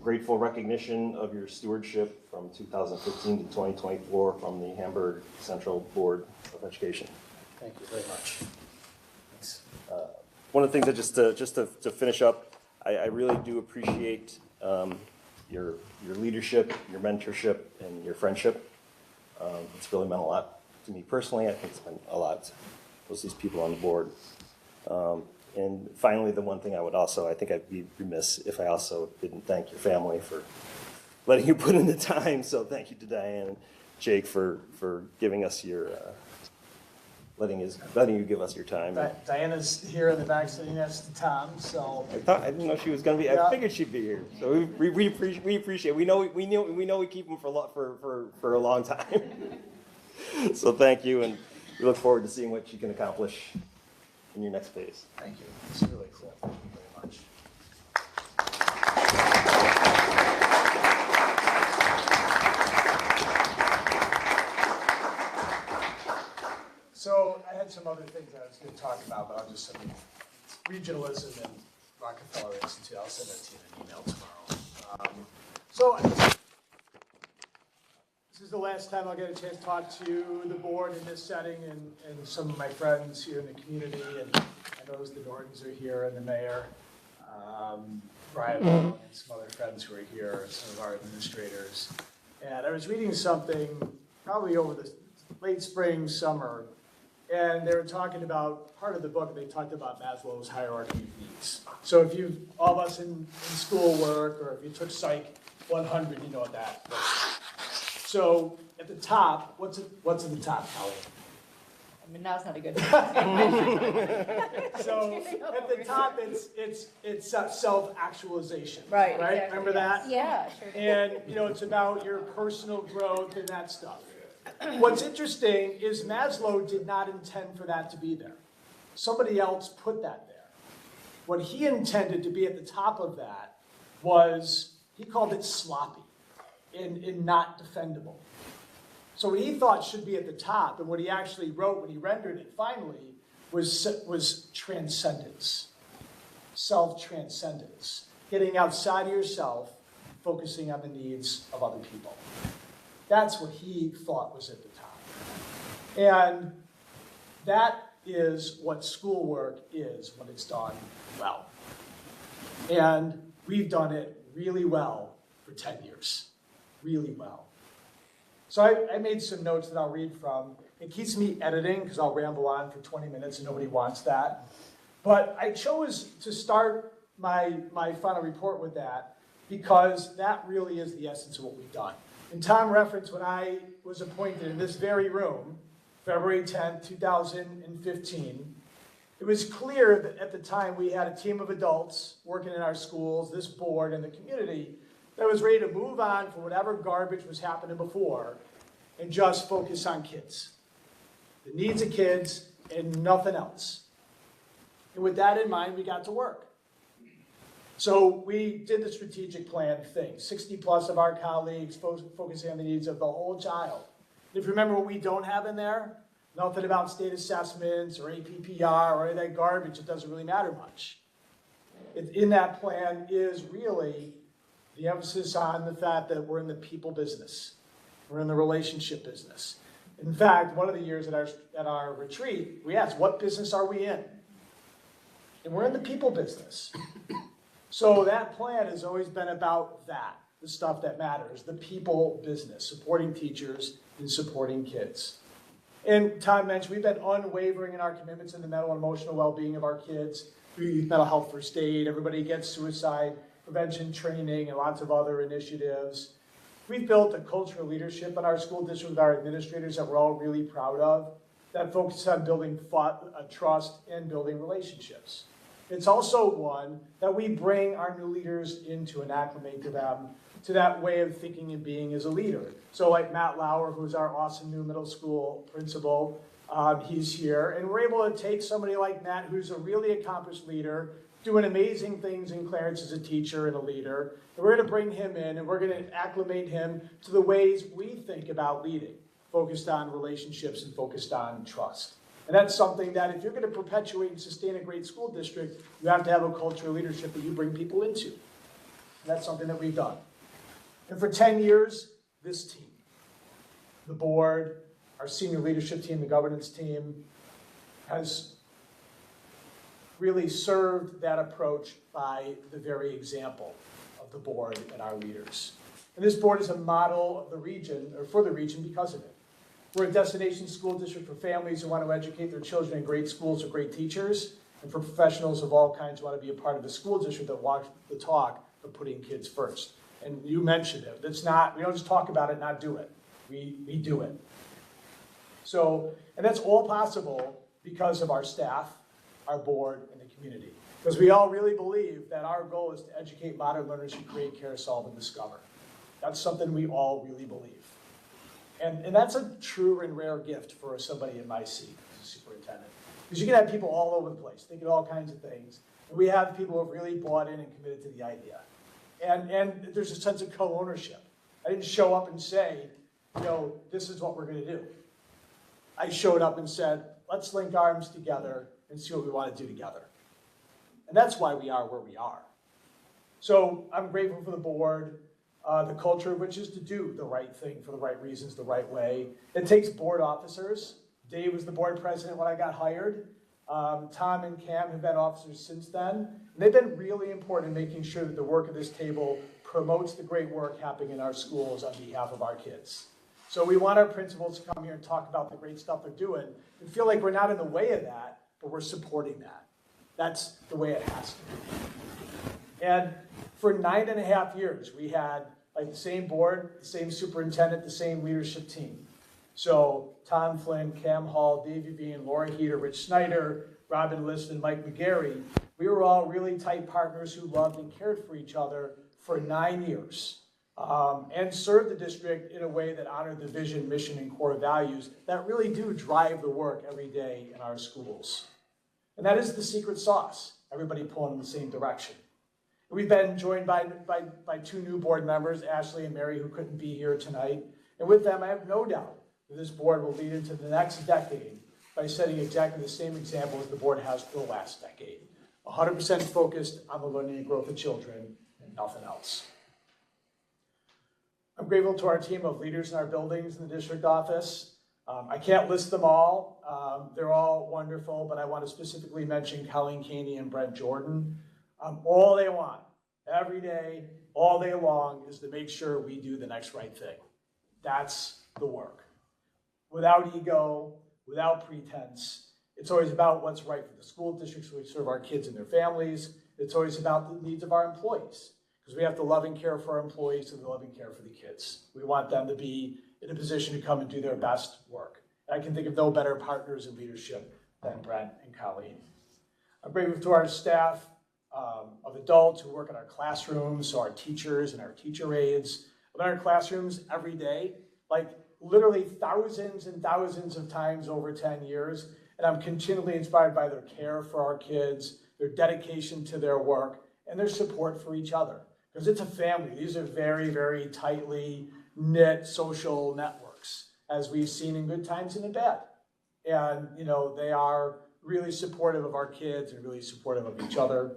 Grateful recognition of your stewardship from 2015 to 2024 from the Hamburg Central Board of Education. Thank you very much. One of the things that just to finish up, I really do appreciate your leadership, your mentorship, and your friendship. It's really meant a lot to me personally. I think it's meant a lot to most of these people on the board. And finally, the one thing I think I'd be remiss if I also didn't thank your family for letting you put in the time. So thank you to Diane and Jake for giving us your letting you give us your time. Diana's here in the back sitting next to Tom, so. I didn't know she was going to be. Yeah. I figured she'd be here. So we appreciate. We know we keep them for a long time. So thank you, and we look forward to seeing what you can accomplish in your next phase. Thank you. It's really cool. Thank you very much. So I had some other things I was going to talk about, but I'll just send you regionalism and Rockefeller Institute. I'll send that to you in an email tomorrow. So this is the last time I'll get a chance to talk to the board in this setting and some of my friends here in the community. And I notice the Nortons are here and the mayor, Brian and some other friends who are here, some of our administrators. And I was reading something probably over the late spring, summer, and they were talking about, part of the book, they talked about Maslow's hierarchy of needs. So if you, all of us in schoolwork, or if you took Psych 100, you know what that was. So at the top, what's at the top, Kelly? I mean, now's not a good So at the top, it's self-actualization. Right, Right? exactly, Remember that? Yeah, sure. And, it's about your personal growth and that stuff. What's interesting is Maslow did not intend for that to be there. Somebody else put that there. What he intended to be at the top of that was, he called it sloppy and not defendable. So what he thought should be at the top, and what he actually wrote when he rendered it finally, was transcendence, self-transcendence, getting outside of yourself, focusing on the needs of other people. That's what he thought was at the top. And that is what schoolwork is when it's done well. And we've done it really well for for 10 years, really well. So I made some notes that I'll read from. It keeps me editing because I'll ramble on for 20 minutes and nobody wants that. But I chose to start my final report with that because that really is the essence of what we've done. And Tom referenced when I was appointed in this very room, February 10th, 2015, it was clear that at the time we had a team of adults working in our schools, this board, and the community that was ready to move on from whatever garbage was happening before and just focus on kids. The needs of kids and nothing else. And with that in mind, we got to work. So we did the strategic plan thing, 60 plus of our colleagues focusing on the needs of the whole child. If you remember what we don't have in there, nothing about state assessments or APPR or any of that garbage, it doesn't really matter much. In that plan is really the emphasis on the fact that we're in the people business. We're in the relationship business. In fact, one of the years at our retreat, we asked, what business are we in? And we're in the people business. So that plan has always been about that, the stuff that matters, the people business, supporting teachers and supporting kids. And Tom mentioned we've been unwavering in our commitments in the mental and emotional well-being of our kids through Youth Mental Health First Aid. Everybody gets suicide prevention training and lots of other initiatives. We've built a culture of leadership in our school district with our administrators that we're all really proud of that focuses on building trust and building relationships. It's also one that we bring our new leaders into and acclimate to them to that way of thinking and being as a leader. So like Matt Lauer, who's our awesome new middle school principal, he's here. And we're able to take somebody like Matt, who's a really accomplished leader, doing amazing things in Clarence as a teacher and a leader. And we're gonna bring him in and we're gonna acclimate him to the ways we think about leading, focused on relationships and focused on trust. And that's something that if you're going to perpetuate and sustain a great school district, you have to have a culture of leadership that you bring people into. And that's something that we've done. And for 10 years, this team, the board, our senior leadership team, the governance team, has really served that approach by the very example of the board and our leaders. And this board is a model of the region, or for the region because of it. We're a destination school district for families who want to educate their children in great schools with great teachers, and for professionals of all kinds who want to be a part of a school district that walks the talk of putting kids first. And you mentioned it. It's not, we don't just talk about it and not do it. We do it. So, and that's all possible because of our staff, our board, and the community. Because we all really believe that our goal is to educate modern learners who create, care, solve, and discover. That's something we all really believe. And that's a true and rare gift for somebody in my seat as a superintendent. Because you can have people all over the place thinking all kinds of things. And we have people who have really bought in and committed to the idea. And there's a sense of co-ownership. I didn't show up and say, you know, this is what we're going to do. I showed up and said, let's link arms together and see what we want to do together. And that's why we are where we are. So I'm grateful for the board. The culture, which is to do the right thing for the right reasons, the right way. It takes board officers. Dave was the board president when I got hired. Tom and Cam have been officers since then. And they've been really important in making sure that the work of this table promotes the great work happening in our schools on behalf of our kids. So we want our principals to come here and talk about the great stuff they're doing and feel like we're not in the way of that, but we're supporting that. That's the way it has to be. And for 9.5 years, we had like the same board, the same superintendent, the same leadership team. So Tom Flynn, Cam Hall, Dave Yavine, Laura Heater, Rich Snyder, Robin List, and Mike McGarry, we were all really tight partners who loved and cared for each other for 9 years and served the district in a way that honored the vision, mission, and core values that really do drive the work every day in our schools. And that is the secret sauce, everybody pulling in the same direction. We've been joined by two new board members, Ashley and Mary, who couldn't be here tonight. And with them, I have no doubt that this board will lead into the next decade by setting exactly the same example as the board has for the last decade. 100% focused on the learning and growth of children and nothing else. I'm grateful to our team of leaders in our buildings in the district office. I can't list them all. They're all wonderful, but I want to specifically mention Colleen Caney and Brent Jordan. All they want every day, all day long, is to make sure we do the next right thing. That's the work. Without ego, without pretense. It's always about what's right for the school districts we serve our kids and their families. It's always about the needs of our employees, because we have to love and care for our employees and love and care for the kids. We want them to be in a position to come and do their best work. And I can think of no better partners in leadership than Brent and Colleen. I'm grateful to our staff of adults who work in our classrooms, so our teachers and our teacher aides. I'm in our classrooms every day, like literally thousands and thousands of times over 10 years, and I'm continually inspired by their care for our kids, their dedication to their work, and their support for each other. Because it's a family. These are very, very tightly knit social networks, as we've seen in good times and in bad. And, you know, they are really supportive of our kids and really supportive of each other.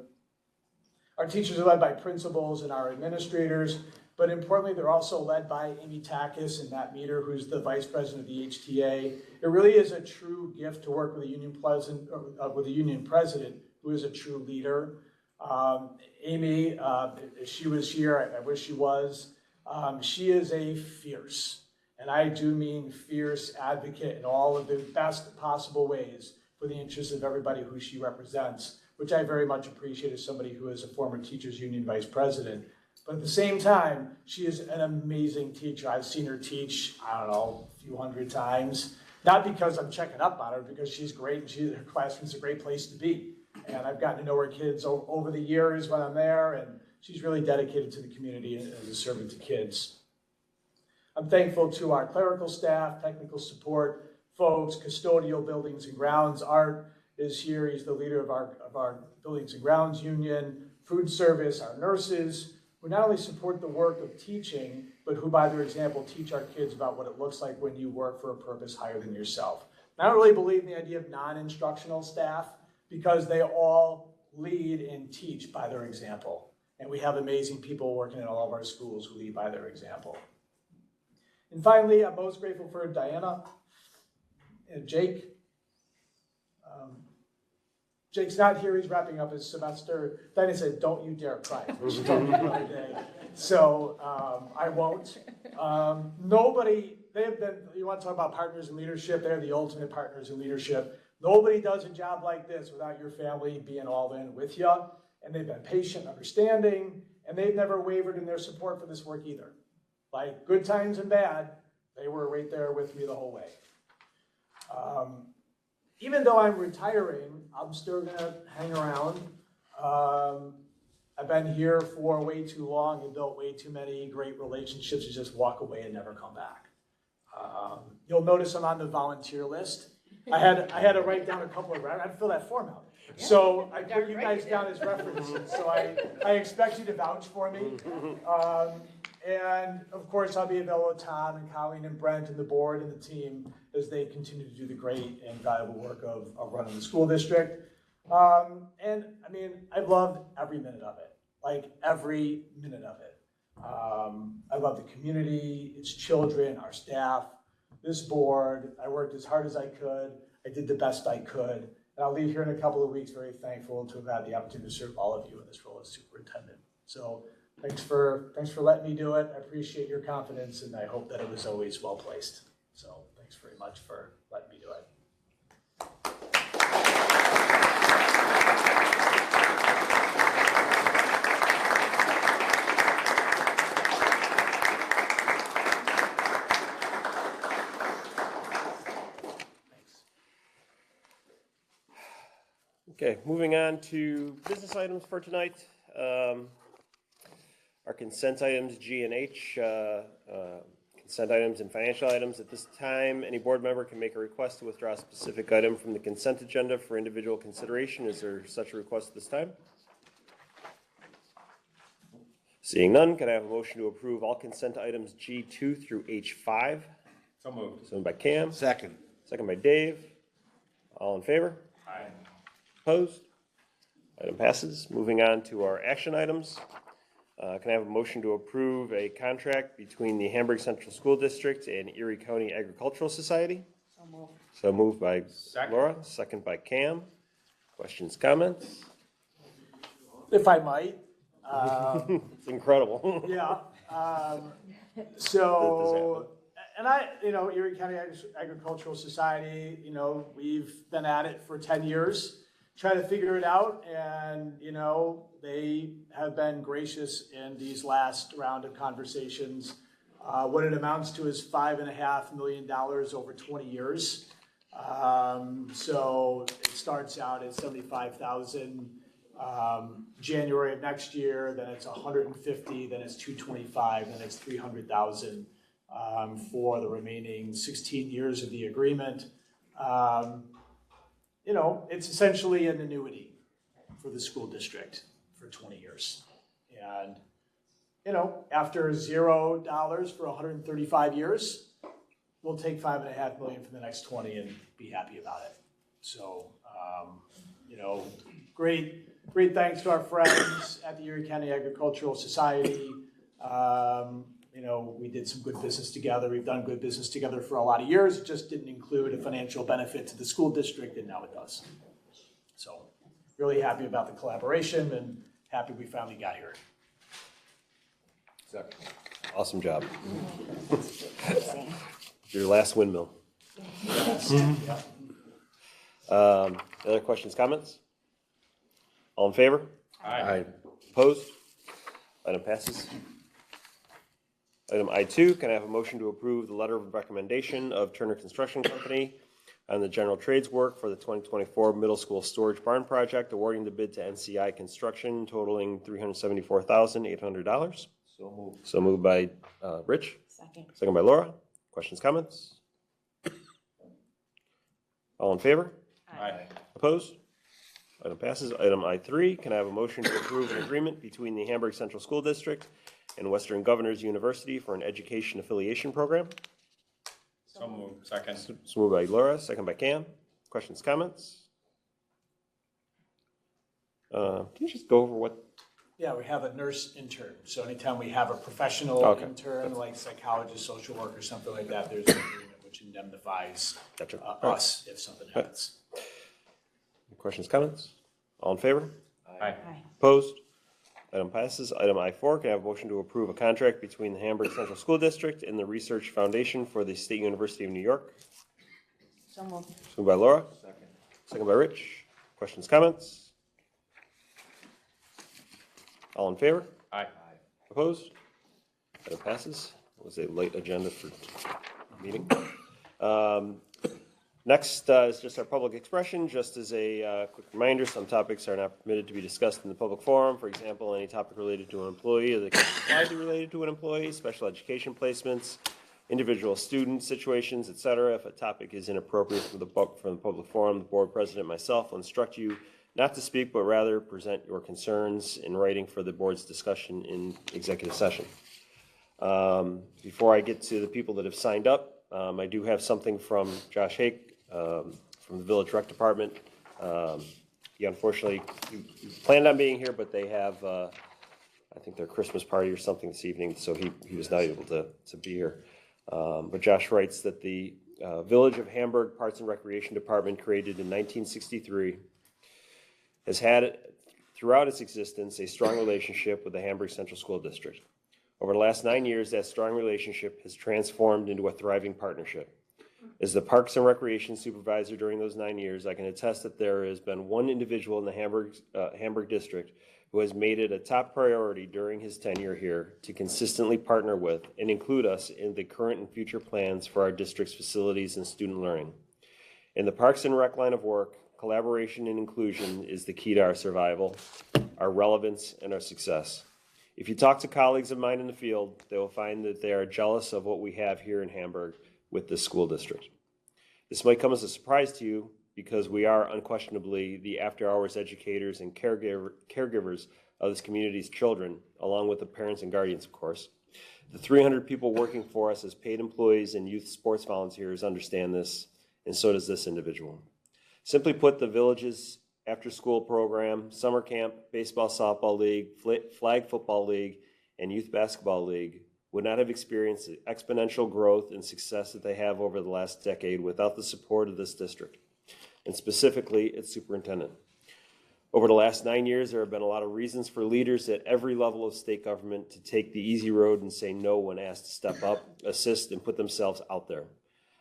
Our teachers are led by principals and our administrators, but importantly, they're also led by Amy Takis and Matt Meter, who's the vice president of the HTA. It really is a true gift to work with a union president who is a true leader. Amy, if she was here, I wish she was. She is a fierce, and I do mean fierce, advocate in all of the best possible ways for the interests of everybody who she represents, which I very much appreciate as somebody who is a former teachers union vice president. But at the same time, she is an amazing teacher. I've seen her teach, I don't know, a few hundred times. Not because I'm checking up on her, because she's great and her classroom's a great place to be. And I've gotten to know her kids over the years when I'm there, and she's really dedicated to the community as a servant to kids. I'm thankful to our clerical staff, technical support folks, custodial buildings and grounds. Art is here. He's the leader of our buildings and grounds union, food service, our nurses, who not only support the work of teaching, but who by their example teach our kids about what it looks like when you work for a purpose higher than yourself. And I don't really believe in the idea of non-instructional staff, because they all lead and teach by their example. And we have amazing people working in all of our schools who lead by their example. And finally, I'm most grateful for Diana and Jake. Jake's not here, he's wrapping up his semester. Diana said, don't you dare cry. She told me the other day. So I won't. You want to talk about partners in leadership, they're the ultimate partners in leadership. Nobody does a job like this without your family being all in with you. And they've been patient, understanding, and they've never wavered in their support for this work either. Like good times and bad, they were right there with me the whole way. Even though I'm retiring, I'm still gonna hang around. I've been here for way too long and built way too many great relationships to just walk away and never come back. You'll notice I'm on the volunteer list. I had to write down a couple of, I had to fill that form out. So I put you guys down as references, so I expect you to vouch for me. And of course, I'll be available to Tom and Colleen and Brent and the board and the team as they continue to do the great and valuable work of running the school district. And I mean, I've loved every minute of it, like every minute of it. I love the community, its children, our staff, this board. I worked as hard as I could. I did the best I could. And I'll leave here in a couple of weeks very thankful to have had the opportunity to serve all of you in this role as superintendent. So thanks for letting me do it. I appreciate your confidence, and I hope that it was always well placed. So thanks very much for letting me do it. Okay, moving on to business items for tonight. Our consent items, G and H, consent items and financial items. At this time, any board member can make a request to withdraw a specific item from the consent agenda for individual consideration. Is there such a request at this time? Seeing none, can I have a motion to approve all consent items G2 through H5? So moved. So moved by Cam. Second. Second by Dave. All in favor? Aye. Opposed? Item passes. Moving on to our action items. Can I have a motion to approve a contract between the Hamburg Central School District and Erie County Agricultural Society? So moved. So moved by Second. Laura, second by Cam. Questions, comments? If I might, It's incredible. Yeah, so, and Erie County Agricultural Society, we've been at it for 10 years, trying to figure it out, and, they have been gracious in these last round of conversations. What it amounts to is $5.5 million over 20 years. So it starts out at 75,000. January of next year, then it's 150, then it's 225, then it's 300,000 for the remaining 16 years of the agreement. It's essentially an annuity for the school district for 20 years. And, after $0 for 135 years, we'll take $5.5 million for the next 20 and be happy about it. So, great thanks to our friends at the Erie County Agricultural Society. We did some good business together. We've done good business together for a lot of years. It just didn't include a financial benefit to the school district, and now it does. So, really happy about the collaboration and happy we finally got here. Second. Awesome job. Your last windmill. Yeah. Other questions, comments? All in favor? Aye. Opposed? Item passes. Item I2, can I have a motion to approve the letter of recommendation of Turner Construction Company on the general trades work for the 2024 middle school storage barn project, awarding the bid to NCI Construction totaling $374,800? So moved. So moved by Rich, Second. second by Laura. Questions, comments? All in favor? Aye. Opposed? Item passes. Item I3, can I have a motion to approve an agreement between the Hamburg Central School District and Western Governors University for an education affiliation program? So moved. Second. So moved by Laura, second by Cam. Questions, comments? Can you just go over what? Yeah, we have a nurse intern. So anytime we have a professional Okay. intern, like psychologist, social worker, something like that, there's an agreement which indemnifies Gotcha. us if something happens. Questions, comments? All in favor? Aye. Opposed? Item passes. Item I4, can I have a motion to approve a contract between the Hamburg Central School District and the Research Foundation for the State University of New York? So moved. So moved by Laura, Second. second by Rich. Questions, comments? All in favor? Aye. Opposed? Item passes. It was a late agenda for the meeting. Next is just our public expression. Just as a quick reminder, some topics are not permitted to be discussed in the public forum. For example, any topic related to an employee or that can be widely related to an employee, special education placements, individual student situations, etc. If a topic is inappropriate from the public forum, the board president and myself will instruct you not to speak, but rather present your concerns in writing for the board's discussion in executive session. Before I get to the people that have signed up, I do have something from Josh Hake from the Village Rec Department. He unfortunately he planned on being here, but they have, I think, their Christmas party or something this evening, so he was not able to be here. But Josh writes that the Village of Hamburg Parks and Recreation Department, created in 1963, has had, throughout its existence, a strong relationship with the Hamburg Central School District. Over the last 9 years, that strong relationship has transformed into a thriving partnership. As the Parks and Recreation Supervisor during those 9 years, I can attest that there has been one individual in the Hamburg District who has made it a top priority during his tenure here to consistently partner with and include us in the current and future plans for our district's facilities and student learning. In the Parks and Rec line of work, collaboration and inclusion is the key to our survival, our relevance, and our success. If you talk to colleagues of mine in the field, they will find that they are jealous of what we have here in Hamburg with this school district. This might come as a surprise to you because we are unquestionably the after-hours educators and caregivers of this community's children, along with the parents and guardians, of course. The 300 people working for us as paid employees and youth sports volunteers understand this, and so does this individual. Simply put, the village's after-school program, summer camp, baseball, softball league, flag football league, and youth basketball league would not have experienced the exponential growth and success that they have over the last decade without the support of this district, and specifically its superintendent. Over the last 9 years, there have been a lot of reasons for leaders at every level of state government to take the easy road and say no when asked to step up, assist, and put themselves out there.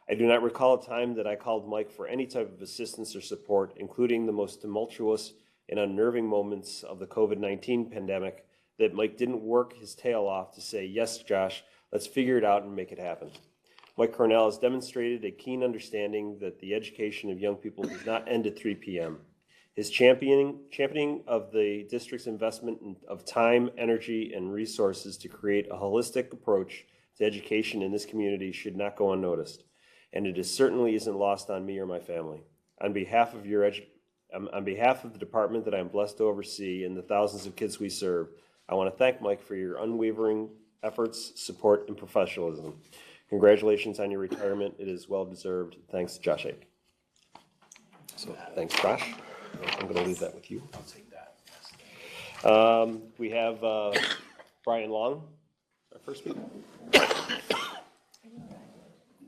I do not recall a time that I called Mike for any type of assistance or support, including the most tumultuous and unnerving moments of the COVID-19 pandemic, that Mike didn't work his tail off to say, yes, Josh, let's figure it out and make it happen. Mike Cornell has demonstrated a keen understanding that the education of young people does not end at 3 p.m. His championing of the district's investment of time, energy, and resources to create a holistic approach to education in this community should not go unnoticed, and it certainly isn't lost on me or my family. On behalf of the department that I am blessed to oversee and the thousands of kids we serve, I want to thank Mike for your unwavering efforts, support, and professionalism. Congratulations on your retirement. It is well deserved. Thanks, Josh Ake. So, thanks, Josh. I'm going to leave that with you. I'll take that. We have Brian Long, our first speaker.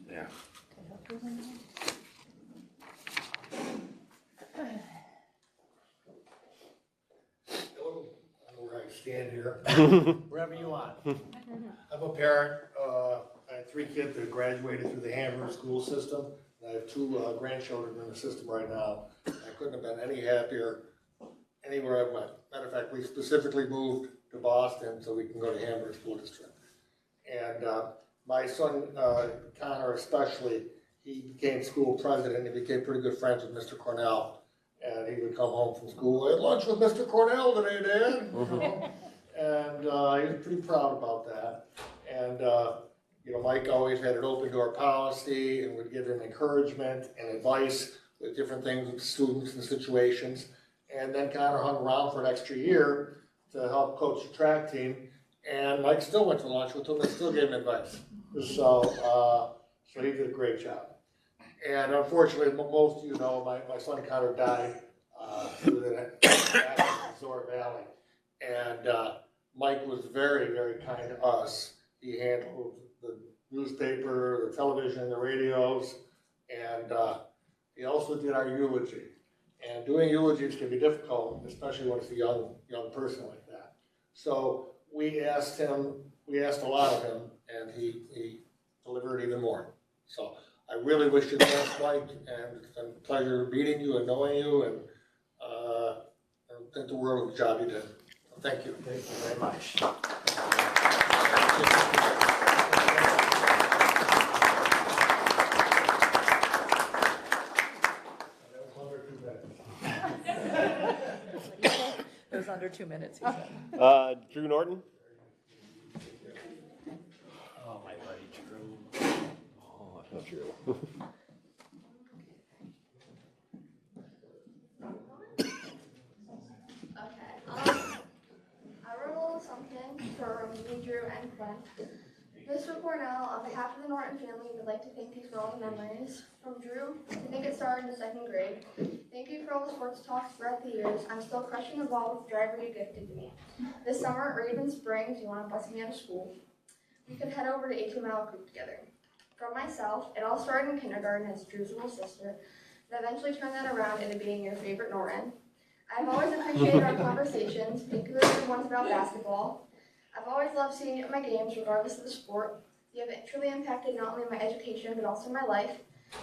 Yeah. Where I stand here. Wherever you want. I'm a parent. I have 3 kids that graduated through the Hamburg school system. I have 2 grandchildren in the system right now. I couldn't have been any happier anywhere I went. Matter of fact, we specifically moved to Boston so we can go to Hamburg School District. And my son, Connor especially, he became school president and became pretty good friends with Mr. Cornell. And he would come home from school, I had lunch with Mr. Cornell today, Dad. And he was pretty proud about that. And you know, Mike always had an open door policy and would give him encouragement and advice with different things with students and situations. And then Connor hung around for an extra year to help coach the track team. And Mike still went to lunch with him and still gave him advice. So he did a great job. And unfortunately, most of you know, my son Connor died through the Zora Valley. And Mike was very, very kind to us. He handled the newspaper, the television, the radios, and he also did our eulogy. And doing eulogies can be difficult, especially when it's a young person like that. So we asked a lot of him, and he delivered even more. So I really wish you the best, Mike, and it's been a pleasure meeting you and knowing you, and I think the world of the job you did. So thank you. Thank you very much. It was under 2 minutes, he said. Drew Norton. Oh, my buddy Drew. Oh, I love Drew. I wrote a little something for me, Drew, and Glenn. Mr. Cornell, on behalf of the Norton family, we'd like to thank you for all the memories. From Drew, I think it started in the 2nd grade. Thank you for all the sports talks throughout the years. I'm still crushing the ball with the driver you gifted to me. This summer at Raven Springs, you want to bus me out of school. We could head over to 18 Mile Creek together. From myself, it all started in kindergarten as Drew's little sister, and eventually turned that around into being your favorite Norton. I've always appreciated our conversations, particularly the ones about basketball. I've always loved seeing you at my games, regardless of the sport. You have truly impacted not only my education, but also my life.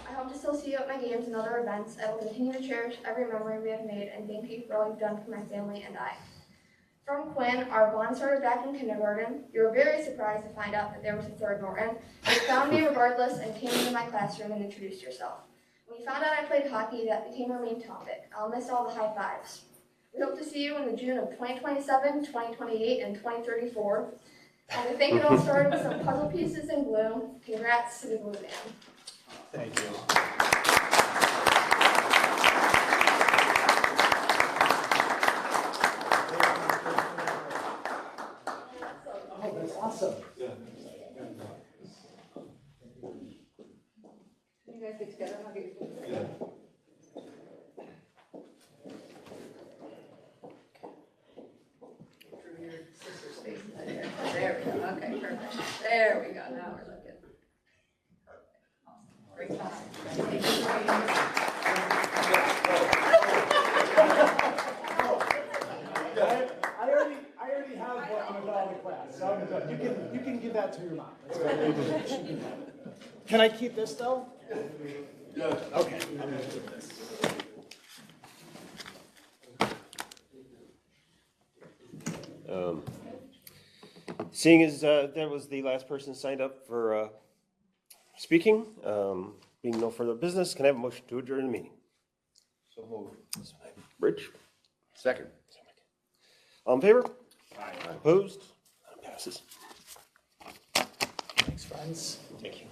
I hope to still see you at my games and other events. I will continue to cherish every memory we have made, and thank you for all you've done for my family and I. From Quinn, our bond started back in kindergarten. You were very surprised to find out that there was a 3rd Norton. You found me regardless and came into my classroom and introduced yourself. When you found out I played hockey, that became our main topic. I'll miss all the high fives. We hope to see you in the June of 2027, 2028, and 2034. And I think it all started with some puzzle pieces in glue. Congrats to the Blue Man. Thank you. Oh, that's awesome. Can you guys get together? I'll get you. Drew, your sister's face in that hair. There we go. Okay, perfect. There we go. Now we're looking. Perfect. Awesome. Great. Thank you. I already have one with all the class, so I'm good. You can give that to your mom. That's fine. She can have it. Can I keep this though? Yeah. Okay, I'm gonna keep this. Seeing as that was the last person signed up for speaking, being no further business, can I have a motion to adjourn the meeting? So moved. Rich? Second. All in favor? Aye. Opposed? That passes. Thanks, friends. Thank you.